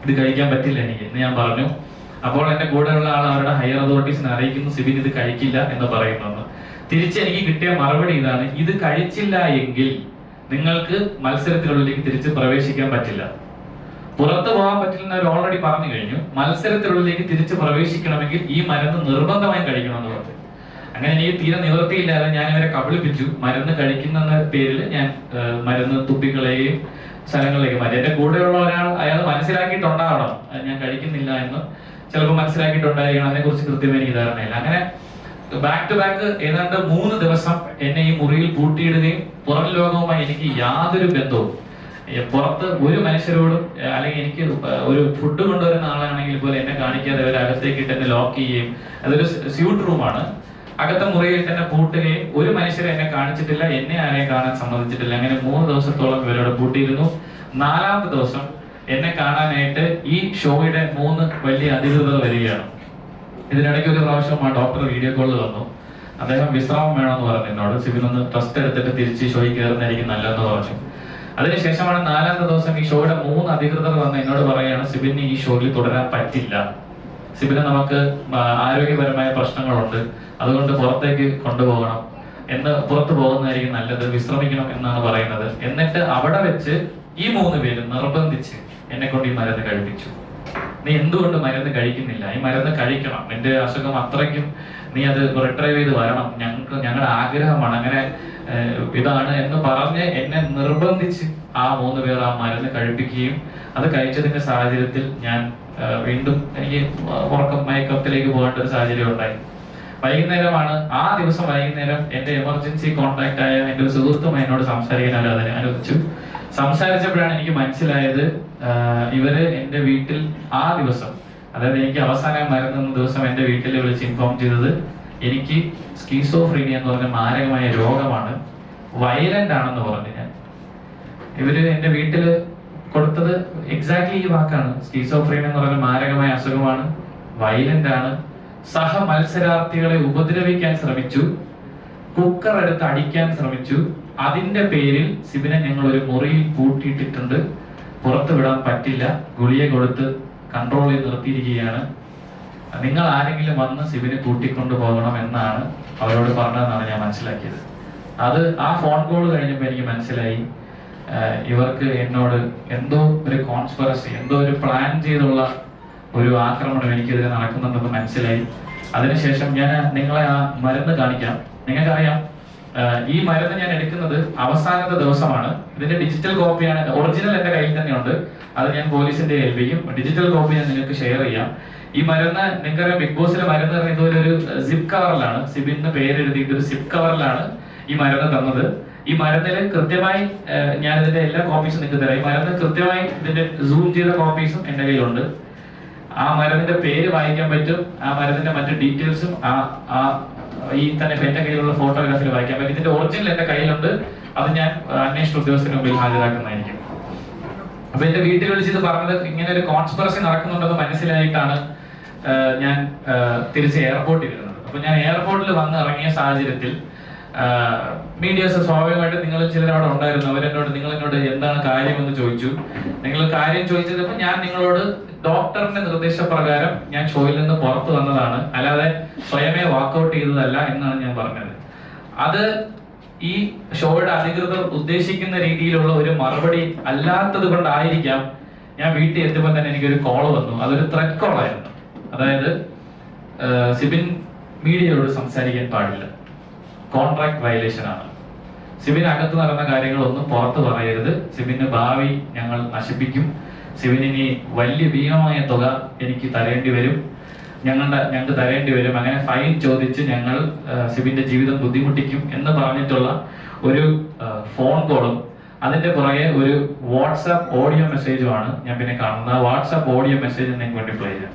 ഇത് കഴിക്കാൻ പറ്റില്ല എനിക്ക് എന്ന് ഞാൻ പറഞ്ഞു. അപ്പോൾ എന്റെ കൂടെയുള്ള ആൾ അവരുടെ ഹയർ അതോറിറ്റീസിനെ അറിയിക്കുന്നു, സിബിൻ ഇത് കഴിക്കില്ല എന്ന് പറയുന്നു. തിരിച്ച് എനിക്ക് കിട്ടിയ മറുപടി ഇതാണ്, ഇത് കഴിച്ചില്ല എങ്കിൽ നിങ്ങൾക്ക് മത്സരത്തിനുള്ളിലേക്ക് തിരിച്ച് പ്രവേശിക്കാൻ പറ്റില്ല. പുറത്തു പോകാൻ പറ്റില്ല എന്ന് അവർ ഓൾറെഡി പറഞ്ഞു കഴിഞ്ഞു. മത്സരത്തിനുള്ളിലേക്ക് തിരിച്ച് പ്രവേശിക്കണമെങ്കിൽ ഈ മരുന്ന് നിർബന്ധമായും കഴിക്കണമെന്ന് പറഞ്ഞു. അങ്ങനെ എനിക്ക് തീരെ നിവൃത്തിയില്ലാതെ ഞാൻ ഇവരെ കബളിപ്പിച്ചു. മരുന്ന് കഴിക്കുന്ന പേരിൽ ഞാൻ മരുന്ന് തുപ്പിക്കളയുകയും സ്ഥലങ്ങളിലേക്ക് മാറ്റി. എന്റെ കൂടെയുള്ള അയാൾ മനസ്സിലാക്കിയിട്ടുണ്ടാവണം ഞാൻ കഴിക്കുന്നില്ല എന്ന്, ചിലപ്പോൾ മനസ്സിലാക്കിയിട്ടുണ്ടായിരിക്കണം, അതിനെ കുറിച്ച് കൃത്യമായി എനിക്ക് ധാരണയില്ല. അങ്ങനെ ബാക്ക് ടു ബാക്ക് ഏതാണ്ട് 3 ദിവസം എന്നെ ഈ മുറിയിൽ പൂട്ടിയിടുകയും പുറം ലോകവുമായി എനിക്ക് യാതൊരു ബന്ധവും, പുറത്ത് ഒരു മനുഷ്യരോടും, അല്ലെങ്കിൽ എനിക്ക് ഒരു ഫുഡ് കൊണ്ടുവരുന്ന ആളാണെങ്കിൽ പോലും എന്നെ കാണിക്കാതെ അവർ അകത്തേക്ക് ഇട്ട് എന്നെ ലോക്ക് ചെയ്യുകയും, അതൊരു സ്യൂട്ട് റൂമാണ്, അകത്തെ മുറിയിൽ തന്നെ പൂട്ടുകയും ഒരു മനുഷ്യരെ എന്നെ കാണിച്ചിട്ടില്ല, എന്നെ ആരെയും കാണാൻ സമ്മതിച്ചിട്ടില്ല. അങ്ങനെ 3 ദിവസത്തോളം ഇവരോട് പൂട്ടിയിരുന്നു. 4ാമത്തെ ദിവസം എന്നെ കാണാനായിട്ട് ഈ ഷോയുടെ 3 വലിയ അധികൃതർ വരികയാണ്. ഇതിനിടയ്ക്ക് ഒരു പ്രാവശ്യം ആ ഡോക്ടർ വീഡിയോ കോളിൽ വന്നു. അദ്ദേഹം വിശ്രാമം വേണമെന്ന് പറഞ്ഞു എന്നോട്, സിബിനൊന്ന് ടെസ്റ്റ് എടുത്തിട്ട് തിരിച്ച് ഷോയിൽ കയറുന്നതായിരിക്കും നല്ലതെന്ന് പറഞ്ഞു. അതിനുശേഷമാണ് 4ാമത്തെ ദിവസം ഈ ഷോയുടെ 3 അധികൃതർ വന്ന് എന്നോട് പറയുകയാണ്, സിബിന് ഈ ഷോയിൽ തുടരാൻ പറ്റില്ല, സിബിന് നമുക്ക് ആരോഗ്യപരമായ പ്രശ്നങ്ങളുണ്ട്, അതുകൊണ്ട് പുറത്തേക്ക് കൊണ്ടുപോകണം എന്ന്, പുറത്തു പോകുന്നതായിരിക്കും നല്ലത്, വിശ്രമിക്കണം എന്നാണ് പറയുന്നത്. എന്നിട്ട് അവിടെ വെച്ച് ഈ 3 പേരും നിർബന്ധിച്ച് എന്നെ കൊണ്ട് ഈ മരുന്ന് കഴിപ്പിച്ചു. നീ എന്തുകൊണ്ട് മരുന്ന് കഴിക്കുന്നില്ല, ഈ മരുന്ന് കഴിക്കണം, നിന്റെ അസുഖം അത്രയ്ക്കും, നീ അത് റിട്രൈവ് ചെയ്ത് വരണം, ഞങ്ങളുടെ ആഗ്രഹമാണ്, അങ്ങനെ ഇതാണ് എന്ന് പറഞ്ഞ് എന്നെ നിർബന്ധിച്ച് ആ 3 പേർ ആ മരുന്ന് കഴിപ്പിക്കുകയും അത് കഴിച്ചതിന്റെ സാഹചര്യത്തിൽ ഞാൻ വീണ്ടും എനിക്ക് മയക്കത്തിലേക്ക് പോകേണ്ട ഒരു സാഹചര്യം ഉണ്ടായി. വൈകുന്നേരമാണ് ആ ദിവസം വൈകുന്നേരം എന്റെ എമർജൻസി കോൺടാക്ട് ആയ എന്റെ ഒരു സുഹൃത്തും എന്നോട് സംസാരിക്കാൻ അതിനെ അനുവദിച്ചു. സംസാരിച്ചപ്പോഴാണ് എനിക്ക് മനസ്സിലായത് ഇവര് എന്റെ വീട്ടിൽ ആ ദിവസം, അതായത് എനിക്ക് അവസാനം മരുന്ന് ദിവസം എന്റെ വീട്ടിൽ വിളിച്ച് ഇൻഫോം ചെയ്തത് എനിക്ക് സ്കീസോഫ്രീനിയ എന്ന് പറഞ്ഞ മാരകമായ രോഗമാണ്, വയലന്റ് ആണെന്ന് പറഞ്ഞു. ഞാൻ ഇവര് എന്റെ വീട്ടില് കൊടുത്തത് എക്സാക്ട്ലി ഈ വാക്കാണ്. സ്കീസോഫ്രീനിയ എന്ന് പറഞ്ഞ മാരകമായ അസുഖമാണ്, വയലന്റ് ആണ്, സഹ മത്സരാർത്ഥികളെ ഉപദ്രവിക്കാൻ ശ്രമിച്ചു, കുക്കർ എടുത്ത് അടിക്കാൻ ശ്രമിച്ചു. അതിന്റെ പേരിൽ സിബിനെ ഞങ്ങൾ ഒരു മുറിയിൽ പൂട്ടിയിട്ടിട്ടുണ്ട്, പുറത്തു വിടാൻ പറ്റില്ല, ഗുളിക കൊടുത്ത് കൺട്രോൾ ചെയ്ത് നിർത്തിയിരിക്കുകയാണ്. നിങ്ങൾ ആരെങ്കിലും വന്ന് സിബിനെ കൂട്ടിക്കൊണ്ടു പോകണം എന്നാണ് അവരോട് പറഞ്ഞതെന്നാണ് ഞാൻ മനസ്സിലാക്കിയത്. അത് ആ ഫോൺ കോൾ കഴിഞ്ഞപ്പോൾ എനിക്ക് മനസ്സിലായി ഇവർക്ക് എന്നോട് എന്തോ ഒരു കോൺസ്പിറസി, എന്തോ ഒരു പ്ലാൻ ചെയ്തുള്ള ഒരു ആക്രമണം എനിക്കെതിരെ നടക്കുന്നുണ്ടെന്ന് മനസ്സിലായി. അതിനുശേഷം ഞാൻ നിങ്ങളെ ആ മരുന്ന് കാണിക്കാം. നിങ്ങൾക്കറിയാം ഈ മരുന്ന് ഞാൻ എടുക്കുന്നത് അവസാനത്തെ ദിവസമാണ്. ഇതിന്റെ ഡിജിറ്റൽ കോപ്പിയാണ്, ഒറിജിനൽ എന്റെ കയ്യിൽ തന്നെയുണ്ട്. അത് ഞാൻ പോലീസിന്റെ ഏൽപ്പിക്കും. ഡിജിറ്റൽ കോപ്പി ഞാൻ നിങ്ങൾക്ക് ഷെയർ ചെയ്യാം. ഈ മരുന്ന് നിങ്ങൾക്കറിയാം, ബിഗ് ബോസിലെ മരുന്ന് ഇതുപോലെ ഒരു സിപ്പ് കവറിലാണ്, സിബിന്റെ പേര് എഴുതിയിട്ട് ഒരു സിപ്പ് കവറിലാണ് ഈ മരുന്ന് തന്നത്. ഈ മരുന്നിൽ കൃത്യമായി ഞാൻ ഇതിന്റെ എല്ലാ കോപ്പീസും നിങ്ങൾക്ക് തരാം. ഈ മരുന്ന് കൃത്യമായി ഇതിന്റെ സൂം ചെയ്ത കോപ്പീസും എന്റെ കയ്യിലുണ്ട്. ആ മരുന്നിന്റെ പേര് വായിക്കാൻ പറ്റും, ആ മരുന്നിന്റെ മറ്റു ഡീറ്റെയിൽസും ഈ തന്നെ എന്റെ കയ്യിലുള്ള ഫോട്ടോഗ്രാഫിൽ വായിക്കാൻ പറ്റും. ഇതിന്റെ ഒറിജിനൽ എന്റെ കയ്യിലുണ്ട്. അത് ഞാൻ അന്വേഷണ ഉദ്യോഗസ്ഥന് മുമ്പിൽ ഹാജരാക്കുന്നതായിരിക്കും. അപ്പൊ എന്റെ വീട്ടിൽ വിളിച്ചത് പറഞ്ഞത് ഇങ്ങനെ ഒരു കോൺസ്പിറസി നടക്കുന്നുണ്ടെന്ന് മനസ്സിലായിട്ടാണ് ഞാൻ തിരിച്ച് എയർപോർട്ടിൽ ഇരുന്നത്. അപ്പൊ ഞാൻ എയർപോർട്ടിൽ വന്ന് ഇറങ്ങിയ സാഹചര്യത്തിൽ മീഡിയസ് സ്വാഭാവികമായിട്ട് നിങ്ങൾ ചിലർ അവിടെ ഉണ്ടായിരുന്നു. അവരെന്നോട് നിങ്ങൾ എന്നോട് എന്താണ് കാര്യമെന്ന് ചോദിച്ചു. നിങ്ങൾ കാര്യം ചോദിച്ചപ്പോൾ ഞാൻ നിങ്ങളോട് ഡോക്ടറിന്റെ നിർദ്ദേശപ്രകാരം ഞാൻ ഷോയിൽ നിന്ന് പുറത്തു വന്നതാണ്, അല്ലാതെ സ്വയമേ വാക്കൗട്ട് ചെയ്തതല്ല എന്നാണ് ഞാൻ പറഞ്ഞത്. അത് ഈ ഷോയുടെ അധികൃതർ ഉദ്ദേശിക്കുന്ന രീതിയിലുള്ള ഒരു മറുപടി അല്ലാത്തത് കൊണ്ടായിരിക്കാം ഞാൻ വീട്ടിൽ എത്തുമ്പോൾ തന്നെ എനിക്കൊരു കോൾ വന്നു. അതൊരു ത്രെറ്റ് കോൾ ആയിരുന്നു. അതായത് സിബിൻ മീഡിയയോട് സംസാരിക്കാൻ പാടില്ല, കോൺട്രാക്ട് വയലേഷൻ ആണ്, സിബിൻ അകത്ത് നടന്ന കാര്യങ്ങളൊന്നും പുറത്ത് പറയരുത്, സിബിന്റെ ഭാവി ഞങ്ങൾ നശിപ്പിക്കും, സിബിന് ഇനി വലിയ ഭീമമായ തുക എനിക്ക് തരേണ്ടി വരും, ഞങ്ങൾക്ക് തരേണ്ടി വരും, അങ്ങനെ ഫൈൻ ചോദിച്ച് ഞങ്ങൾ സിബിന്റെ ജീവിതം ബുദ്ധിമുട്ടിക്കും എന്ന് പറഞ്ഞിട്ടുള്ള ഒരു ഫോൺ കോളും അതിന്റെ പുറകെ ഒരു വാട്സാപ്പ് ഓഡിയോ മെസ്സേജുമാണ് ഞാൻ പിന്നെ കാണുന്നത്. വാട്സാപ്പ് ഓഡിയോ മെസ്സേജ് നിങ്ങൾക്ക് വേണ്ടി പ്ലേ ചെയ്യാം.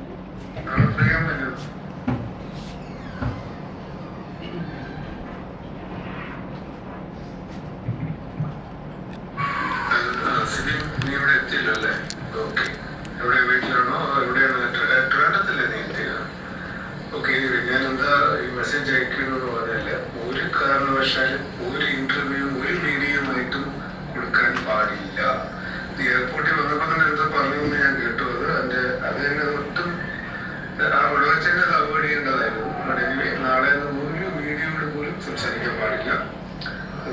മെസ്സേജ് അയക്കണമെന്ന് പറഞ്ഞാല് ഒരു കാരണവശാലും ഒരു ഇന്റർവ്യൂ ഒരു മീഡിയയുമായിട്ടും കൊടുക്കാൻ പാടില്ല. എയർപോർട്ടിൽ വന്നപ്പോ തന്നെ എന്താ പറഞ്ഞതെന്ന് ഞാൻ കേട്ടു. അത് തന്നെ ഒട്ടും അവിടെ വെച്ച് തന്നെ അത് അവോയ്ഡ് ചെയ്യേണ്ടതായിരുന്നു. നാളെ ഒരു മീഡിയയോട് പോലും സംസാരിക്കാൻ പാടില്ല.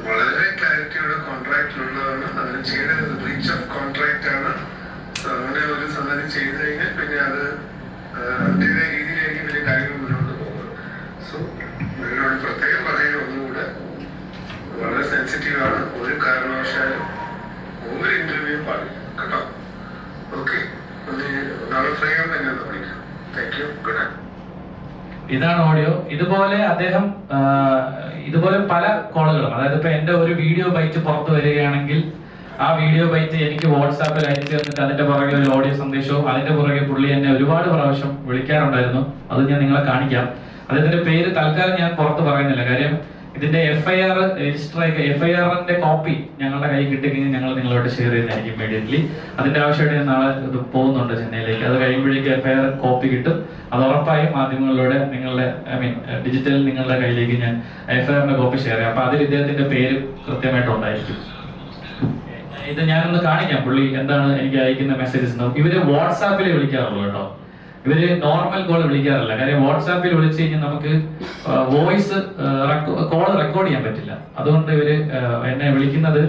വളരെ ക്ലാരിറ്റിയോടെ കോൺട്രാക്റ്റിലുള്ളതാണ്. അങ്ങനെ ചെയ്യേണ്ടത് ബ്രീച്ച് ഓഫ് കോൺട്രാക്റ്റ് ആണ്. അങ്ങനെ ഒരു സംഗതി ചെയ്തു കഴിഞ്ഞാൽ പിന്നെ അത് അതിൻ്റെതായ രീതിയിലായിരിക്കും വലിയ കാര്യങ്ങൾ മുന്നോട്ട് പോകുന്നത്. സോ നിങ്ങളോട് പ്രത്യേകം പറയുന്ന ഒന്നുകൂടെ, വളരെ സെൻസിറ്റീവ് ആണ്. ഒരു കാരണവശാലും ഒരു ഇന്റർവ്യൂ പാടില്ല കേട്ടോ. ഓക്കെ, നാളെ ഫ്രീയാൻ തന്നെ ഒന്ന് വിളിക്കാം. Thank you, good night. ഇതാണ് ഓഡിയോ. ഇതുപോലെ അദ്ദേഹം ഇതുപോലെ പല കോളുകളും, അതായത് ഇപ്പൊ എന്റെ ഒരു വീഡിയോ ബൈറ്റ് പുറത്തു വരികയാണെങ്കിൽ ആ വീഡിയോ ബൈറ്റ് എനിക്ക് വാട്സാപ്പിൽ അയച്ചു തന്നിട്ട് അതിന്റെ പുറകെ ഒരു ഓഡിയോ സന്ദേശവും അതിന്റെ പുറകെ പുള്ളി എന്നെ ഒരുപാട് പ്രാവശ്യം വിളിക്കാറുണ്ടായിരുന്നു. അത് ഞാൻ നിങ്ങളെ കാണിക്കാം. അദ്ദേഹത്തിന്റെ പേര് തൽക്കാലം ഞാൻ പുറത്ത് പറയുന്നില്ല, കാര്യം ഇതിന്റെ FIR രജിസ്റ്റർ FIRന്റെ കോപ്പി ഞങ്ങളുടെ കയ്യിൽ കിട്ടിക്കഴിഞ്ഞാൽ ഞങ്ങൾ നിങ്ങളോട് ഷെയർ ചെയ്യുന്നതായിരിക്കും ഇമ്മീഡിയറ്റ്ലി. അതിന്റെ ആവശ്യമായിട്ട് ഞാൻ നാളെ ഇത് പോകുന്നുണ്ട് ചെന്നൈയിലേക്ക്. അത് കഴിയുമ്പോഴേക്കും FIR കോപ്പി കിട്ടും. അത് ഉറപ്പായും മാധ്യമങ്ങളിലൂടെ നിങ്ങളുടെ ഡിജിറ്റൽ നിങ്ങളുടെ കയ്യിലേക്ക് ഞാൻ FIRന്റെ കോപ്പി ഷെയർ ചെയ്യാം. അപ്പൊ അതിൽ ഇദ്ദേഹത്തിന്റെ പേര് കൃത്യമായിട്ടുണ്ടായിരിക്കും. ഇത് ഞാനൊന്ന് കാണിക്കാം പുള്ളി എന്താണ് എനിക്ക് അയക്കുന്ന മെസ്സേജസ്. ഇവര് വാട്സാപ്പിൽ വിളിക്കാറുള്ളൂ കേട്ടോ, ഇവര് നോർമൽ കോൾ വിളിക്കാറില്ല. കാര്യം വാട്സാപ്പിൽ വിളിച്ചു കഴിഞ്ഞാൽ നമുക്ക് വോയിസ് കോൾ റെക്കോർഡ് ചെയ്യാൻ പറ്റില്ല. അതുകൊണ്ട് ഇവര് എന്നെ വിളിക്കുന്നത്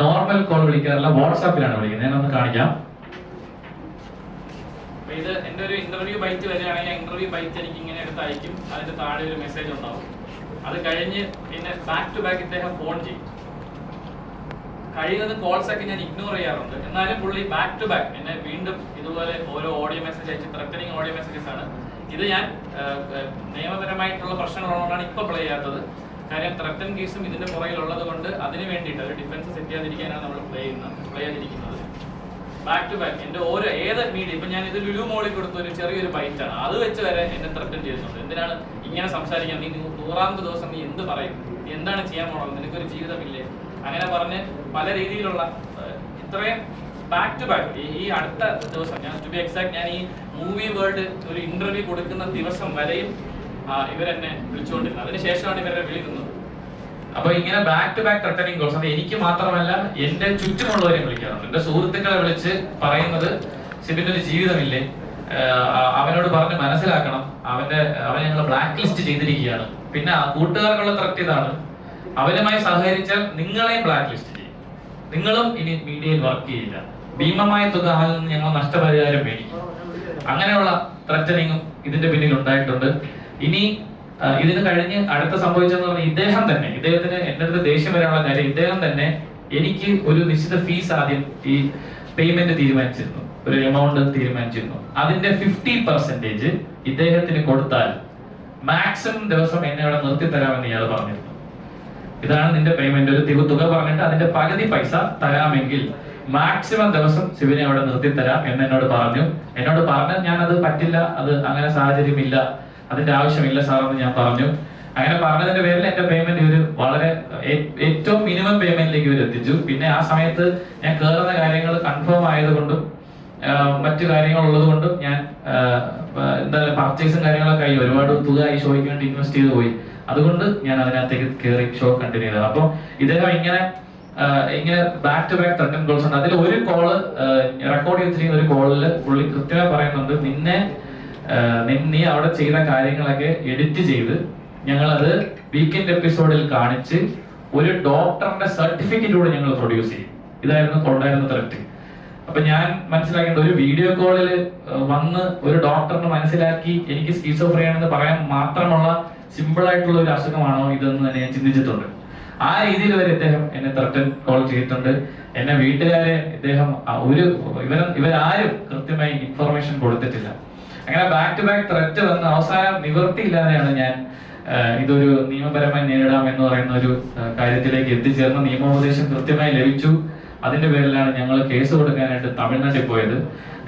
നോർമൽ കോൾ വിളിക്കാറില്ല, വാട്സാപ്പിലാണ് വിളിക്കുന്നത്. ഞാനൊന്ന് കാണിക്കാം. ഇത് എന്റെ ഒരു ഇന്റർവ്യൂ ബൈറ്റ് വരികയാണെങ്കിൽ ഇന്റർവ്യൂ ബൈറ്റ് എനിക്ക് ഇങ്ങനെ എടുത്ത് അയക്കും. അതിന്റെ താഴെ ഒരു മെസ്സേജ് ഉണ്ടാവും. അത് കഴിഞ്ഞ് പിന്നെ ബാക്ക് ടു ബാക്ക് ഇദ്ദേഹം ഫോൺ ചെയ്യും. കഴിയുന്നത് കോൾസ് ഒക്കെ ഞാൻ ഇഗ്നോർ ചെയ്യാറുണ്ട്. എന്നാലും പുള്ളി ബാക്ക് ടു ബാക്ക് എന്നെ വീണ്ടും ഇതുപോലെ ഓരോ ഓഡിയോ മെസ്സേജ് അയച്ച് ത്രെറ്റനിങ് ഓഡിയോ മെസ്സേജസ് ആണ്. ഇത് ഞാൻ നിയമപരമായിട്ടുള്ള പ്രശ്നങ്ങളുള്ളതാണ് ഇപ്പോൾ പ്ലേ ചെയ്യാത്തത്. കാര്യം ത്രെറ്റൻ കേസും ഇതിന്റെ പുറകിലുള്ളത് കൊണ്ട് അതിന് വേണ്ടിയിട്ട് ഒരു ഡിഫൻസ് സെറ്റ് ചെയ്യാതിരിക്കാനാണ് നമ്മൾ പ്ലേ ചെയ്യാതിരിക്കുന്നത്. ബാക്ക് ടു ബാക്ക് എന്റെ ഓരോ ഏത് മീഡിയ ഇപ്പൊ ഞാൻ ഇത് ലുലു മോളിൽ കൊടുത്ത ഒരു ചെറിയൊരു ബൈറ്റാണ്, അത് വെച്ച് വരെ എന്നെ ത്രെറ്റൻ ചെയ്യുന്നുണ്ട്. എന്തിനാണ് ഇങ്ങനെ സംസാരിക്കാൻ, നീ 100ാമത്തെ ദിവസം നീ എന്ത് പറയും, നീ എന്താണ് ചെയ്യാൻ പോകണം, നിനക്കൊരു ജീവിതമില്ലേ, അങ്ങനെ പറഞ്ഞ് പല രീതിയിലുള്ള ഇത്രയും ബാക്ക് ടു ബാക്ക്. ഈ അടുത്ത ദിവസം ഞാൻ ടു ബി എക്സാക്ട് ഞാൻ ഈ മൂവി വേൾഡ് ഒരു ഇന്റർവ്യൂ കൊടുക്കുന്ന ദിവസം വരെയും ഇവരെന്നെ വിളിച്ചുകൊണ്ടിരുന്നത്. അതിനുശേഷമാണ് ഇവരുടെ വിളി നിന്നത്. അപ്പൊ ഇങ്ങനെ back to back threatening calls അത് എനിക്ക് മാത്രമല്ല എന്റെ ചുറ്റുമുള്ളവരെയും വിളിക്കാറുണ്ട്. എന്റെ സുഹൃത്തുക്കളെ വിളിച്ച് പറയുന്നത് സിബിന്റെ ഒരു ജീവിതമില്ലേ, അവനോട് പറഞ്ഞ് മനസ്സിലാക്കണം, അവനെ ഞങ്ങൾ ബ്ലാക്ക് ലിസ്റ്റ് ചെയ്തിരിക്കുകയാണ്. പിന്നെ കൂട്ടുകാർക്കുള്ള ത്രെറ്റ് ഇതാണ്, അവരുമായി സഹകരിച്ചാൽ നിങ്ങളെയും ബ്ലാക്ക് ലിസ്റ്റ് ചെയ്യും, നിങ്ങളും ഇനി മീഡിയയിൽ വർക്ക് ചെയ്യില്ല, ഭീമമായ തുക അതിൽ നിന്ന് ഞങ്ങൾ നഷ്ടപരിഹാരം മേടിക്കും. അങ്ങനെയുള്ള ത്രെറ്റനിങ്ങും ഇതിന്റെ പിന്നിൽ ഉണ്ടായിട്ടുണ്ട്. ഇനി ഇതിന് കഴിഞ്ഞ് അടുത്ത സംഭവിച്ചെന്ന് പറഞ്ഞാൽ ഇദ്ദേഹത്തിന് എന്റെ അടുത്ത് ദേഷ്യം വരാനുള്ള കാര്യം, ഇദ്ദേഹം തന്നെ എനിക്ക് ഒരു നിശ്ചിത ഫീസ് ആദ്യം ഈ പേയ്മെന്റ് തീരുമാനിച്ചിരുന്നു, ഒരു എമൗണ്ട് തീരുമാനിച്ചിരുന്നു. അതിന്റെ 50% ഇദ്ദേഹത്തിന് കൊടുത്താൽ മാക്സിമം ദിവസം എന്നെ അവിടെ നിർത്തി തരാമെന്ന് ഇയാൾ പറഞ്ഞിരുന്നു. ഇതാണ് നിന്റെ പേയ്മെന്റ്, ഒരു തുക പറഞ്ഞിട്ട് അതിന്റെ പകുതി പൈസ തരാമെങ്കിൽ മാക്സിമം ദിവസം ശിവനെ അവിടെ നിർത്തി തരാം എന്ന് എന്നോട് പറഞ്ഞു. ഞാൻ അത് പറ്റില്ല, അത് അങ്ങനെ സാഹചര്യമില്ല, അതിന്റെ ആവശ്യമില്ല സാറെന്ന് ഞാൻ പറഞ്ഞു. അങ്ങനെ പറഞ്ഞതിന്റെ പേരിൽ എന്റെ പേയ്മെന്റ് ഇവര് വളരെ ഏറ്റവും മിനിമം പേയ്മെന്റിലേക്ക് ഇവർ എത്തിച്ചു. പിന്നെ ആ സമയത്ത് ഞാൻ കയറുന്ന കാര്യങ്ങൾ കൺഫേം ആയതുകൊണ്ടും മറ്റു കാര്യങ്ങൾ ഉള്ളത് കൊണ്ടും ഞാൻ എന്താ പർച്ചേസും കാര്യങ്ങളൊക്കെ ആയി ഒരുപാട് തുക ഈ ഷോയ്ക്ക് വേണ്ടി ഇൻവെസ്റ്റ് ചെയ്ത് പോയി. അതുകൊണ്ട് ഞാൻ അതിനകത്തേക്ക് കയറി ഷോ കണ്ടിന്യൂ ചെയ്തത്. അപ്പൊ ഇദ്ദേഹം ഇങ്ങനെ back to back threaten calls ഉണ്ട്. അതിൽ ഒരു കോള് റെക്കോർഡ് ചെയ്തിരിക്കുന്ന ഒരു കോളില് പുള്ളി കൃത്യമായി പറയുന്നുണ്ട്, നീ അവിടെ ചെയ്ത കാര്യങ്ങളൊക്കെ എഡിറ്റ് ചെയ്ത് ഞങ്ങളത് വീക്കെൻഡ് എപ്പിസോഡിൽ കാണിച്ച് ഒരു ഡോക്ടറിന്റെ സർട്ടിഫിക്കറ്റ് കൂടെ ഞങ്ങൾ പ്രൊഡ്യൂസ് ചെയ്യും. ഇതായിരുന്നു ത്രെറ്റ്. അപ്പൊ ഞാൻ മനസ്സിലാക്കേണ്ട, ഒരു വീഡിയോ കോളിൽ വന്ന് ഒരു ഡോക്ടറിന് മനസ്സിലാക്കി എനിക്ക് സ്കീസോഫ്രീനിയ ആണെന്ന് പറയാൻ മാത്രമുള്ള സിമ്പിൾ ആയിട്ടുള്ള ഒരു അസുഖമാണോ ഇതെന്ന് തന്നെ ഞാൻ ചിന്തിച്ചിട്ടുണ്ട്. ആ രീതിയിൽ വരെ ഇദ്ദേഹം എന്നെ ത്രെറ്റൻ കോൾ ചെയ്തിട്ടുണ്ട്. എന്നെ വീട്ടുകാരെ ഇദ്ദേഹം ഇവരാരും കൃത്യമായി ഇൻഫർമേഷൻ കൊടുത്തിട്ടില്ല. അങ്ങനെ ബാക്ക് ടു ബാക്ക് ത്രെറ്റ് വന്ന് അവസാനം നിവൃത്തിയില്ലാതെയാണ് ഞാൻ ഇതൊരു നിയമപരമായി നേരിടാം എന്ന് പറയുന്ന ഒരു കാര്യത്തിലേക്ക് എത്തിച്ചേർന്ന് നിയമോപദേശം കൃത്യമായി ലഭിച്ചു. അതിന്റെ പേരിലാണ് ഞങ്ങൾ കേസ് കൊടുക്കാനായിട്ട് തമിഴ്നാട്ടിൽ പോയത്.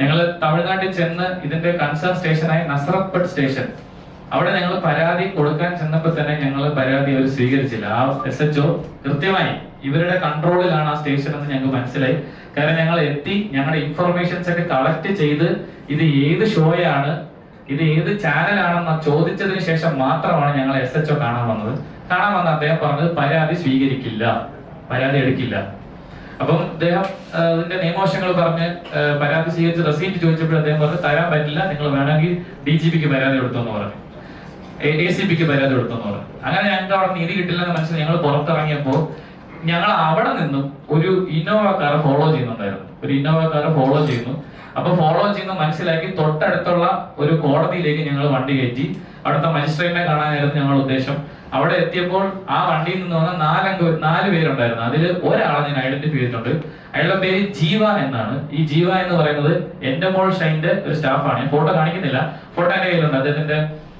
ഞങ്ങൾ തമിഴ്നാട്ടിൽ ചെന്ന് ഇതിന്റെ കൺസേൺ സ്റ്റേഷനായ നസറപ്പട്ട് സ്റ്റേഷൻ, അവിടെ ഞങ്ങൾ പരാതി കൊടുക്കാൻ ചെന്നപ്പോൾ തന്നെ ഞങ്ങൾ പരാതി അവർ സ്വീകരിച്ചില്ല. ആ SHO കൃത്യമായി ഇവരുടെ കൺട്രോളിലാണ് ആ സ്റ്റേഷൻ എന്ന് ഞങ്ങൾക്ക് മനസ്സിലായി. കാരണം ഞങ്ങൾ എത്തി, ഞങ്ങളുടെ ഇൻഫർമേഷൻസ് ഒക്കെ കളക്ട് ചെയ്ത് ഇത് ഏത് ഷോയാണ്, ഇത് ഏത് ചാനലാണെന്ന് ചോദിച്ചതിന് ശേഷം മാത്രമാണ് ഞങ്ങൾ SHO കാണാൻ വന്ന അദ്ദേഹം പറഞ്ഞത് പരാതി സ്വീകരിക്കില്ല, പരാതി എടുക്കില്ല. അപ്പം അദ്ദേഹം ഇതിന്റെ നിയമവശങ്ങൾ പറഞ്ഞ് പരാതി സ്വീകരിച്ച് റെസീപ്റ്റ് ചോദിച്ചപ്പോൾ അദ്ദേഹം പറഞ്ഞു തരാൻ പറ്റില്ല, നിങ്ങൾ വേണമെങ്കിൽ DGPക്ക് പരാതി കൊടുത്തോന്ന് പറഞ്ഞു, ACPക്ക് പരാതി കൊടുത്തോന്ന് പറഞ്ഞു. അങ്ങനെ ഞങ്ങൾക്ക് അവിടെ നീതി കിട്ടില്ലെന്ന് മനസ്സിൽ ഞങ്ങൾ പുറത്തിറങ്ങിയപ്പോൾ ഞങ്ങൾ അവിടെ നിന്നും ഒരു ഇന്നോവ കാർ ഫോളോ ചെയ്യുന്നു. അപ്പൊ ഫോളോ ചെയ്യുന്ന മനസ്സിലാക്കി തൊട്ടടുത്തുള്ള ഒരു കോടതിയിലേക്ക് ഞങ്ങൾ വണ്ടി കയറ്റി. അവിടുത്തെ മജിസ്ട്രേറ്റിനെ കാണാനായിരുന്നു ഞങ്ങളുടെ ഉദ്ദേശം. അവിടെ എത്തിയപ്പോൾ ആ വണ്ടിയിൽ നിന്ന് വന്ന 4 പേരുണ്ടായിരുന്നു. അതിൽ ഒരാളെ ഞാൻ ഐഡന്റിഫൈ ചെയ്തിട്ടുണ്ട്. അയാളുടെ പേര് ജീവ എന്നാണ്. ഈ ജീവ എന്ന് പറയുന്നത് എന്റെ മോൾ ഷൈന്റെ ഒരു സ്റ്റാഫാണ്. ഞാൻ ഫോട്ടോ കാണിക്കുന്നില്ല, ഫോട്ടോ എന്റെ കയ്യിലുണ്ട്, അദ്ദേഹത്തിന്റെ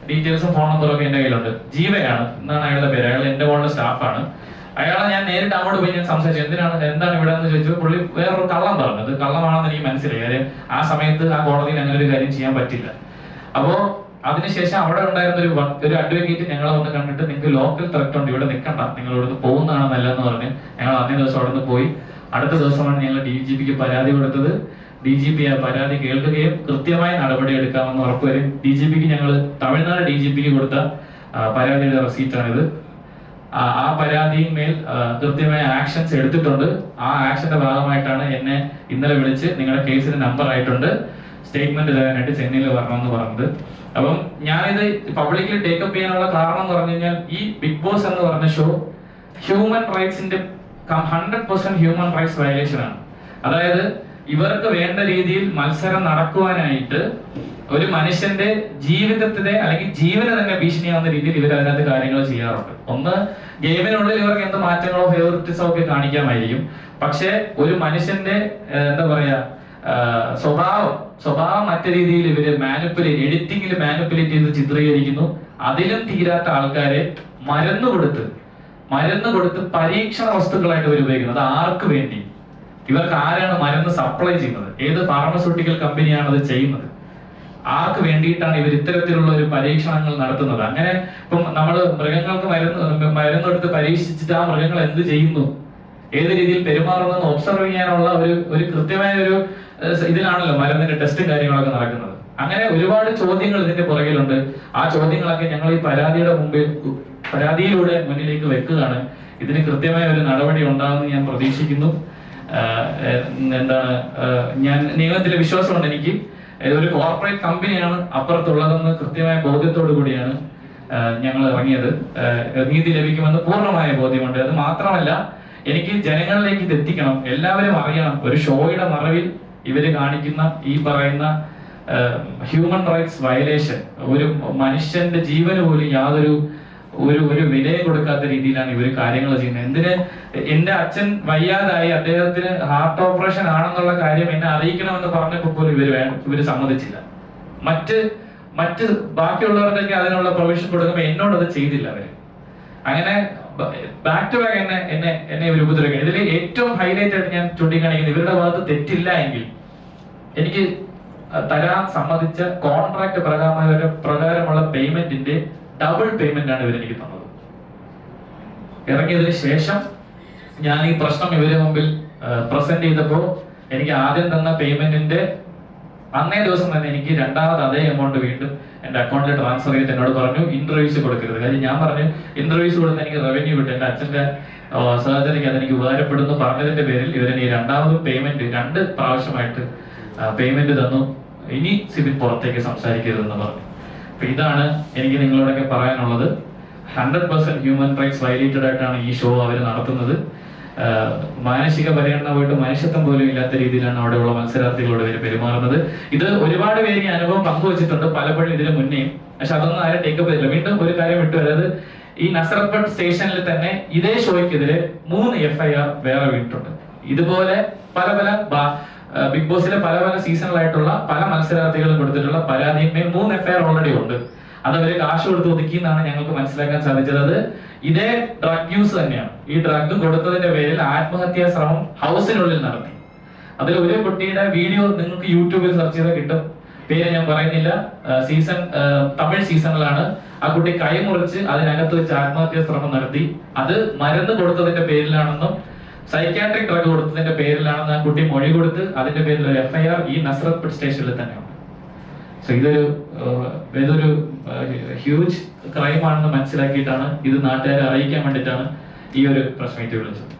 ഡീറ്റെയിൽസും ഫോൺ നമ്പറും ഒക്കെ എന്റെ കയ്യിലുണ്ട്. ജീവയാണ് എന്നാണ് അയാളുടെ പേര്. അയാൾ എന്റെ മോളുടെ സ്റ്റാഫാണ്. അയാളെ ഞാൻ നേരിട്ട് അങ്ങോട്ട് പോയി ഞാൻ സംസാരിച്ചു, എന്താണ് ഇവിടെ എന്ന് ചോദിച്ചപ്പോൾ പുള്ളി വേറൊരു കള്ളം പറഞ്ഞു. അത് കള്ളമാണെന്ന് എനിക്ക് മനസ്സിലായി. കാര്യം ആ സമയത്ത് ആ കോടതിയിൽ അങ്ങനെ ഒരു കാര്യം ചെയ്യാൻ പറ്റില്ല. അപ്പോ അതിനുശേഷം അവിടെ ഉണ്ടായിരുന്ന ഒരു അഡ്വക്കേറ്റ് ഞങ്ങളെ വന്ന് കണ്ടിട്ട്, നിങ്ങൾക്ക് ലോക്കൽ ത്രെറ്റ് ഉണ്ട്, ഇവിടെ നിൽക്കണ്ട, നിങ്ങൾ ഇവിടുന്ന് പോകുന്നതാണ് നല്ലതെന്ന് പറഞ്ഞ് ഞങ്ങൾ അന്നേ ദിവസം അവിടെ നിന്ന് പോയി. അടുത്ത ദിവസമാണ് ഞങ്ങൾ DGPക്ക് പരാതി കൊടുത്തത്. DGP ആ പരാതി കേൾക്കുകയും കൃത്യമായ നടപടി എടുക്കാമെന്ന് ഉറപ്പുവരും. DGPക്ക് ഞങ്ങൾ തമിഴ്നാട് DGPക്ക് കൊടുത്ത പരാതിയുടെ റെസീറ്റാണിത്. ആ പരാതിയിന്മേൽ കൃത്യമായ ആക്ഷൻസ് എടുത്തിട്ടുണ്ട്. ആ ആക്ഷന്റെ ഭാഗമായിട്ടാണ് എന്നെ ഇന്നലെ വിളിച്ച് നിങ്ങളുടെ കേസിന് നമ്പർ ആയിട്ടുണ്ട്, സ്റ്റേറ്റ്മെന്റ് തരാനായിട്ട് ചെന്നൈയിൽ വരണമെന്ന് പറഞ്ഞത്. അപ്പം ഞാനിത് പബ്ലിക്കിൽ ടേക്കപ്പ് ചെയ്യാനുള്ള കാരണം എന്ന് പറഞ്ഞു കഴിഞ്ഞാൽ, ഈ ബിഗ് ബോസ് എന്ന് പറഞ്ഞ ഷോ ഹ്യൂമൻ റൈറ്റ്സിന്റെ 100% ഹ്യൂമൻ റൈറ്റ്സ് വയലേഷൻ ആണ്. അതായത് ഇവർക്ക് വേണ്ട രീതിയിൽ മത്സരം നടക്കുവാനായിട്ട് ഒരു മനുഷ്യന്റെ ജീവിതത്തിലെ അല്ലെങ്കിൽ ജീവന് തന്നെ ഭീഷണിയാവുന്ന രീതിയിൽ ഇവർ അതിനകത്ത് കാര്യങ്ങൾ ചെയ്യാറുണ്ട്. ഒന്ന്, ഗെയിമിനുള്ളിൽ ഇവർക്ക് എന്ത് മാറ്റങ്ങളോ ഫേവറിറ്റിസോ ഒക്കെ കാണിക്കാമായിരിക്കും. പക്ഷെ ഒരു മനുഷ്യന്റെ എന്താ പറയാ സ്വഭാവം മറ്റു രീതിയിൽ ഇവര് എഡിറ്റിംഗിൽ മാനിപ്പുലേറ്റ് ചെയ്ത് ചിത്രീകരിക്കുന്നു. അതിലും തീരാത്ത ആൾക്കാരെ മരുന്ന് കൊടുത്ത് പരീക്ഷണ വസ്തുക്കളായിട്ട് ഇവർ ഉപയോഗിക്കുന്നത്. അത് ആർക്ക് വേണ്ടി? ഇവർക്ക് ആരാണ് മരുന്ന് സപ്ലൈ ചെയ്യുന്നത്? ഏത് ഫാർമസ്യൂട്ടിക്കൽ കമ്പനിയാണ് അത് ചെയ്യുന്നത്? ആർക്ക് വേണ്ടിയിട്ടാണ് ഇവർ ഇത്തരത്തിലുള്ള ഒരു പരീക്ഷണങ്ങൾ നടത്തുന്നത്? അങ്ങനെ ഇപ്പം നമ്മൾ മൃഗങ്ങൾക്ക് മരുന്നെടുത്ത് പരീക്ഷിച്ചിട്ട് ആ മൃഗങ്ങൾ എന്ത് ചെയ്യുന്നു, ഏത് രീതിയിൽ പെരുമാറുന്നു ഒബ്സർവ് ചെയ്യാനുള്ള ഒരു കൃത്യമായ ഒരു ഇതിലാണല്ലോ മരുന്നിന്റെ ടെസ്റ്റും കാര്യങ്ങളൊക്കെ നടക്കുന്നത്. അങ്ങനെ ഒരുപാട് ചോദ്യങ്ങൾ ഇതിന്റെ പുറകിലുണ്ട്. ആ ചോദ്യങ്ങളൊക്കെ ഞങ്ങൾ ഈ പരാതിയിലൂടെ മുന്നിലേക്ക് വെക്കുകയാണ്. ഇതിന് കൃത്യമായ ഒരു നടപടി ഉണ്ടാകുമെന്ന് ഞാൻ പ്രതീക്ഷിക്കുന്നു. ഞാൻ നിയമത്തിലെ വിശ്വാസമുണ്ട് എനിക്ക്. ഒരു കോർപ്പറേറ്റ് കമ്പനിയാണ് അപ്പുറത്തുള്ളതെന്ന് കൃത്യമായ ബോധ്യത്തോടു കൂടിയാണ് ഞങ്ങൾ ഇറങ്ങിയത്. നീതി ലഭിക്കുമെന്ന് പൂർണ്ണമായ ബോധ്യമുണ്ട്. അത് മാത്രമല്ല, എനിക്ക് ജനങ്ങളിലേക്ക് ഇത് എത്തിക്കണം, എല്ലാവരും അറിയണം. ഒരു ഷോയുടെ മറവിൽ ഇവര് കാണിക്കുന്ന ഈ പറയുന്ന ഹ്യൂമൻ റൈറ്റ്സ് വയലേഷൻ, ഒരു മനുഷ്യന്റെ ജീവന് പോലും യാതൊരു വിലയും കൊടുക്കാത്ത രീതിയിലാണ് ഇവർ കാര്യങ്ങൾ ചെയ്യുന്നത്. എന്തിന് എന്റെ അച്ഛൻ വയ്യാതായി, അദ്ദേഹത്തിന് ഹാർട്ട് ഓപ്പറേഷൻ ആണെന്നുള്ള കാര്യം എന്നെ അറിയിക്കണമെന്ന് പറഞ്ഞപ്പോൾ പോലും ഇവര് സമ്മതിച്ചില്ല. മറ്റ് ബാക്കിയുള്ളവർക്കൊക്കെ അതിനുള്ള പ്രൊവിഷൻ കൊടുക്കുമ്പോൾ എന്നോട് അത് ചെയ്തില്ല അവര്. അങ്ങനെ ബാക്ക് ടു ബാക്ക് എന്നെ ഇവർ ഉപദ്രവിക്കണം. ഇതിൽ ഏറ്റവും ഹൈലൈറ്റ് ആയിട്ട് ഞാൻ ചൂണ്ടിക്കാണിക്കുന്നത്, ഇവരുടെ ഭാഗത്ത് തെറ്റില്ല എങ്കിൽ എനിക്ക് തരാൻ സമ്മതിച്ച കോൺട്രാക്ട് പ്രകാരമുള്ള പേയ്മെന്റിന്റെ ഡബിൾ പേയ്മെന്റ് ആണ് ഇവരെനിക്ക് തന്നത്. ഇറങ്ങിയതിനു ശേഷം ഞാൻ ഈ പ്രശ്നം ഇവര് മുമ്പിൽ പ്രസന്റ് ചെയ്തപ്പോൾ എനിക്ക് ആദ്യം തന്ന പേയ്മെന്റിന്റെ അന്നേ ദിവസം തന്നെ എനിക്ക് രണ്ടാമത് അതേ എമൗണ്ട് വീണ്ടും എന്റെ അക്കൗണ്ടിൽ ട്രാൻസ്ഫർ ചെയ്തിട്ട് എന്നോട് പറഞ്ഞു ഇന്റർവ്യൂസ് കൊടുക്കരുത്. കാര്യം ഞാൻ പറഞ്ഞു ഇന്റർവ്യൂസ് കൊടുത്ത് എനിക്ക് റവന്യൂ കിട്ടും, എന്റെ അച്ഛന്റെ സർജറിക്ക് അതെനിക്ക് ഉപകാരപ്പെടുന്നു പറഞ്ഞതിന്റെ പേരിൽ ഇവരെനിക്ക് രണ്ടാമതും പേയ്മെന്റ് 2 പ്രാവശ്യമായിട്ട് പേയ്മെന്റ് തന്നു. ഇനി സിബിൻ പുറത്തേക്ക് സംസാരിക്കരുതെന്ന് പറഞ്ഞു. അപ്പൊ ഇതാണ് എനിക്ക് നിങ്ങളോടൊക്കെ പറയാനുള്ളത്. 100% ഹ്യൂമൻ റൈറ്റ്സ് വയലേറ്റഡ് ആയിട്ടാണ് ഈ ഷോ അവർ നടത്തുന്നത്. മാനസിക പരിഗണന പോയിട്ട് മനുഷ്യത്വം പോലും ഇല്ലാത്ത രീതിയിലാണ് അവിടെയുള്ള മത്സരാർത്ഥികളോട് ഇവർ പെരുമാറുന്നത്. ഇത് ഒരുപാട് പേര് ഈ അനുഭവം പങ്കുവച്ചിട്ടുണ്ട് പലപ്പോഴും ഇതിന് മുന്നേയും. പക്ഷെ അതൊന്നും ആരും ടേക്കപ്പ് ചെയ്തില്ല. വീണ്ടും ഒരു കാര്യം വിട്ടു, അതായത് ഈ നസറത്ത് സ്റ്റേഷനിൽ തന്നെ ഇതേ ഷോയ്ക്കെതിരെ 3 FIR വേറെ വീണിട്ടുണ്ട്. ഇതുപോലെ പല ബിഗ് ബോസിലെ പല സീസണിലായിട്ടുള്ള പല മത്സരാർത്ഥികളും കൊടുത്തിട്ടുള്ള പരാതിന്മേൽ 3 FIR ഓൾറെഡി ഉണ്ട്. അത് അവര് കാശ് കൊടുത്ത് ഒതുക്കി എന്നാണ് ഞങ്ങൾക്ക് മനസ്സിലാക്കാൻ സാധിച്ചത്. അത് ഇതേ ഡ്രഗ് യൂസ് തന്നെയാണ്. ഈ ഡ്രഗ് കൊടുത്തതിന്റെ പേരിൽ ആത്മഹത്യാ ശ്രമം ഹൗസിനുള്ളിൽ നടത്തി. അതിൽ ഒരു കുട്ടിയുടെ വീഡിയോ നിങ്ങൾക്ക് യൂട്യൂബിൽ സെർച്ച് ചെയ്താൽ കിട്ടും. പേര് ഞാൻ പറയുന്നില്ല. തമിഴ് സീസണിലാണ്. ആ കുട്ടി കൈ മുറിച്ച് അതിനകത്ത് വെച്ച് ആത്മഹത്യാ ശ്രമം നടത്തി. അത് മരുന്ന് കൊടുത്തതിന്റെ പേരിലാണെന്നും സൈക്യാട്രിക് ഡ്രഗ് കൊടുത്തതിന്റെ പേരിലാണെന്ന് ആ കുട്ടി മൊഴി കൊടുത്ത് അതിന്റെ പേരിൽ ഒരു FIR ഈ നസറത്ത് സ്റ്റേഷനിൽ തന്നെയുണ്ട്. സോ ഇതൊരു ഹ്യൂജ് ക്രൈം ആണെന്ന് മനസ്സിലാക്കിയിട്ടാണ് ഇത് നാട്ടുകാരെ അറിയിക്കാൻ വേണ്ടിയിട്ടാണ് ഈ ഒരു പ്രസ് മീറ്റ് വിളിച്ചത്.